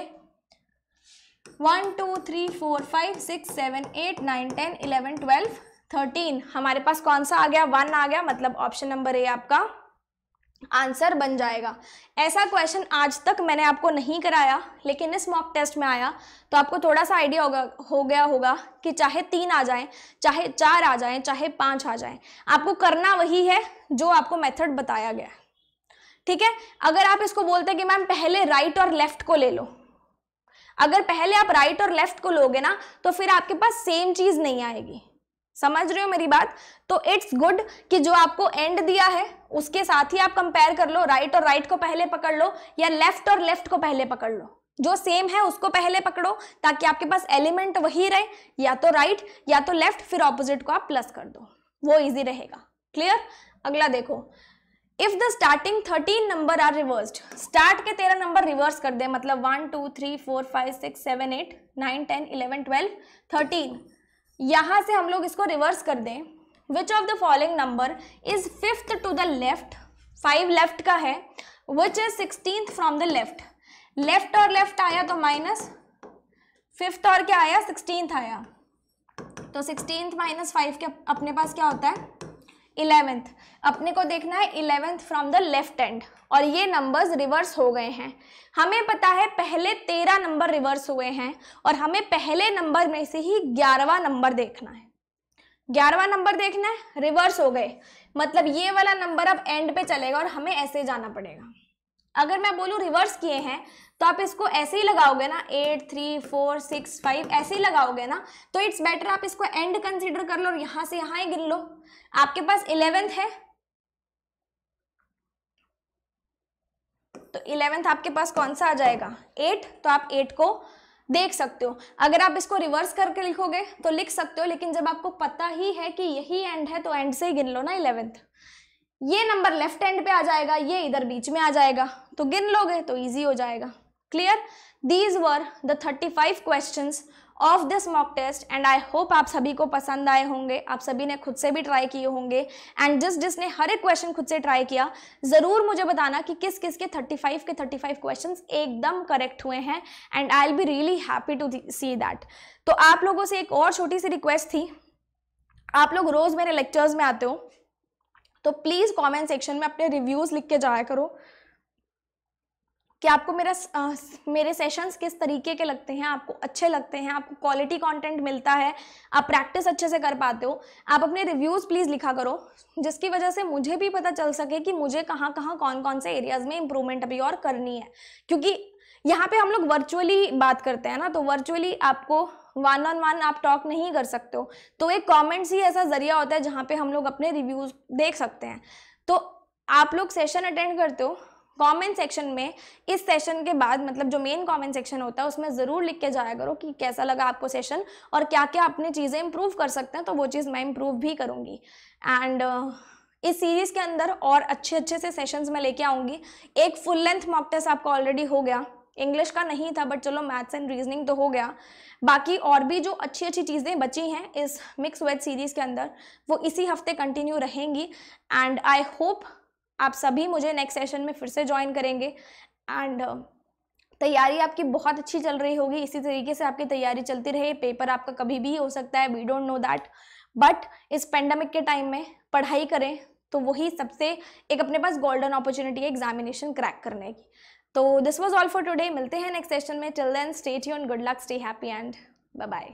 1 2 3 4 5 6 7 8 9 10 11 12 13, हमारे पास कौन सा आ गया, 1 आ गया, मतलब ऑप्शन नंबर ए आपका आंसर बन जाएगा। ऐसा क्वेश्चन आज तक मैंने आपको नहीं कराया, लेकिन इस मॉक टेस्ट में आया, तो आपको थोड़ा सा आइडिया हो गया होगा कि चाहे 3 आ जाए, चाहे 4 आ जाए, चाहे 5 आ जाए, आपको करना वही है जो आपको मेथड बताया गया। ठीक है। अगर आप इसको बोलते हैं कि मैम पहले राइट और लेफ्ट को ले लो, अगर पहले आप राइट और लेफ्ट को लोगे ना तो फिर आपके पास सेम चीज नहीं आएगी। समझ रहे हो मेरी बात। तो इट्स गुड कि जो आपको एंड दिया है उसके साथ ही आप कंपेयर कर लो, राइट और राइट को पहले पकड़ लो या लेफ्ट और लेफ्ट को पहले पकड़ लो, जो सेम है उसको पहले पकड़ो ताकि आपके पास एलिमेंट वही रहे, या तो राइट या तो लेफ्ट, फिर ऑपोजिट को आप प्लस कर दो, वो इजी रहेगा। क्लियर। अगला देखो, if the starting 13 number are reversed, start के 13 नंबर रिवर्स कर दे, मतलब 1 2 3 4 5 6 7 8 9 10 11 12 13, यहां से हम लोग इसको रिवर्स कर दें, which of the following number is fifth to the left, 5 left का है, which is 16th from the left, left और लेफ्ट आया तो माइनस, फिफ्थ और क्या आया 16th आया, तो 16th माइनस 5 के अपने पास क्या होता है 11th, अपने को देखना है 11th from the left and, और ये नंबर्स रिवर्स हो गए हैं, हमें पता है पहले 13 नंबर रिवर्स हुए हैं और हमें पहले नंबर में से ही 11वां नंबर देखना है, 11वां नंबर देखना है, रिवर्स हो गए, मतलब ये वाला नंबर अब एंड पे चलेगा और हमें ऐसे जाना पड़ेगा। अगर मैं बोलूँ रिवर्स किए हैं तो आप इसको ऐसे ही लगाओगे ना, 8 3 4 6 5 ऐसे ही लगाओगे ना, तो इट्स बेटर आप इसको एंड कंसीडर कर लो और यहां से यहां ही गिन लो। आपके पास 11th है तो 11th आपके पास कौन सा आ जाएगा 8, तो आप 8 को देख सकते हो। अगर आप इसको रिवर्स करके लिखोगे तो लिख सकते हो, लेकिन जब आपको पता ही है कि यही एंड है तो एंड से ही गिन लो ना 11th, ये नंबर लेफ्ट एंड पे आ जाएगा, ये इधर बीच में आ जाएगा, तो गिन लोगे तो इजी हो जाएगा। Clear? These were the 35 questions of this mock test and I hope आप सभी को पसंद आए होंगे, आप सभी ने खुद से भी ट्राई किए होंगे, एंड जिसने हर एक क्वेश्चन खुद से ट्राई किया ज़रूर मुझे बताना कि किस किस के 35 के 35 क्वेश्चंस एकदम करेक्ट हुए हैं, and I will be really happy to see that. तो आप लोगों से एक और छोटी सी रिक्वेस्ट थी, आप लोग रोज़ मेरे लेक्चर्स में आते हो तो प्लीज़ कमेंट सेक्शन में अपने रिव्यूज़ लिख के जाया करो कि आपको मेरे सेशंस किस तरीके के लगते हैं, आपको अच्छे लगते हैं, आपको क्वालिटी कंटेंट मिलता है, आप प्रैक्टिस अच्छे से कर पाते हो। आप अपने रिव्यूज़ प्लीज़ लिखा करो, जिसकी वजह से मुझे भी पता चल सके कि मुझे कहाँ कहाँ कौन कौन से एरियाज़ में इंप्रूवमेंट अभी और करनी है, क्योंकि यहाँ पे हम लोग वर्चुअली बात करते हैं ना, तो वर्चुअली आपको 1-on-1 आप टॉक नहीं कर सकते हो, तो एक कमेंट्स ही ऐसा जरिया होता है जहाँ पे हम लोग अपने रिव्यूज़ देख सकते हैं। तो आप लोग सेशन अटेंड करते हो, कमेंट सेक्शन में इस सेशन के बाद मतलब जो मेन कमेंट सेक्शन होता है उसमें ज़रूर लिख के जाया करो कि कैसा लगा आपको सेशन और क्या क्या अपनी चीज़ें इंप्रूव कर सकते हैं, तो वो चीज़ मैं इंप्रूव भी करूँगी। एंड इस सीरीज़ के अंदर और अच्छे अच्छे से सेशंस मैं लेके आऊँगी। एक फुल लेंथ मॉक टेस्ट आपका ऑलरेडी हो गया, इंग्लिश का नहीं था बट चलो मैथ्स एंड रीजनिंग तो हो गया, बाकी और भी जो अच्छी अच्छी चीज़ें बची हैं इस मिक्स वेज सीरीज़ के अंदर वो इसी हफ्ते कंटिन्यू रहेंगी। एंड आई होप आप सभी मुझे नेक्स्ट सेशन में फिर से ज्वाइन करेंगे, एंड तैयारी आपकी बहुत अच्छी चल रही होगी, इसी तरीके से आपकी तैयारी चलती रहे, पेपर आपका कभी भी हो सकता है, we don't know that, but इस पेंडेमिक के टाइम में पढ़ाई करें तो वही सबसे एक अपने पास गोल्डन अपॉर्चुनिटी है एग्जामिनेशन क्रैक करने की। तो this was all for today, मिलते हैं नेक्स्ट सेशन में, till then stay tuned, good luck, stay happy and bye bye.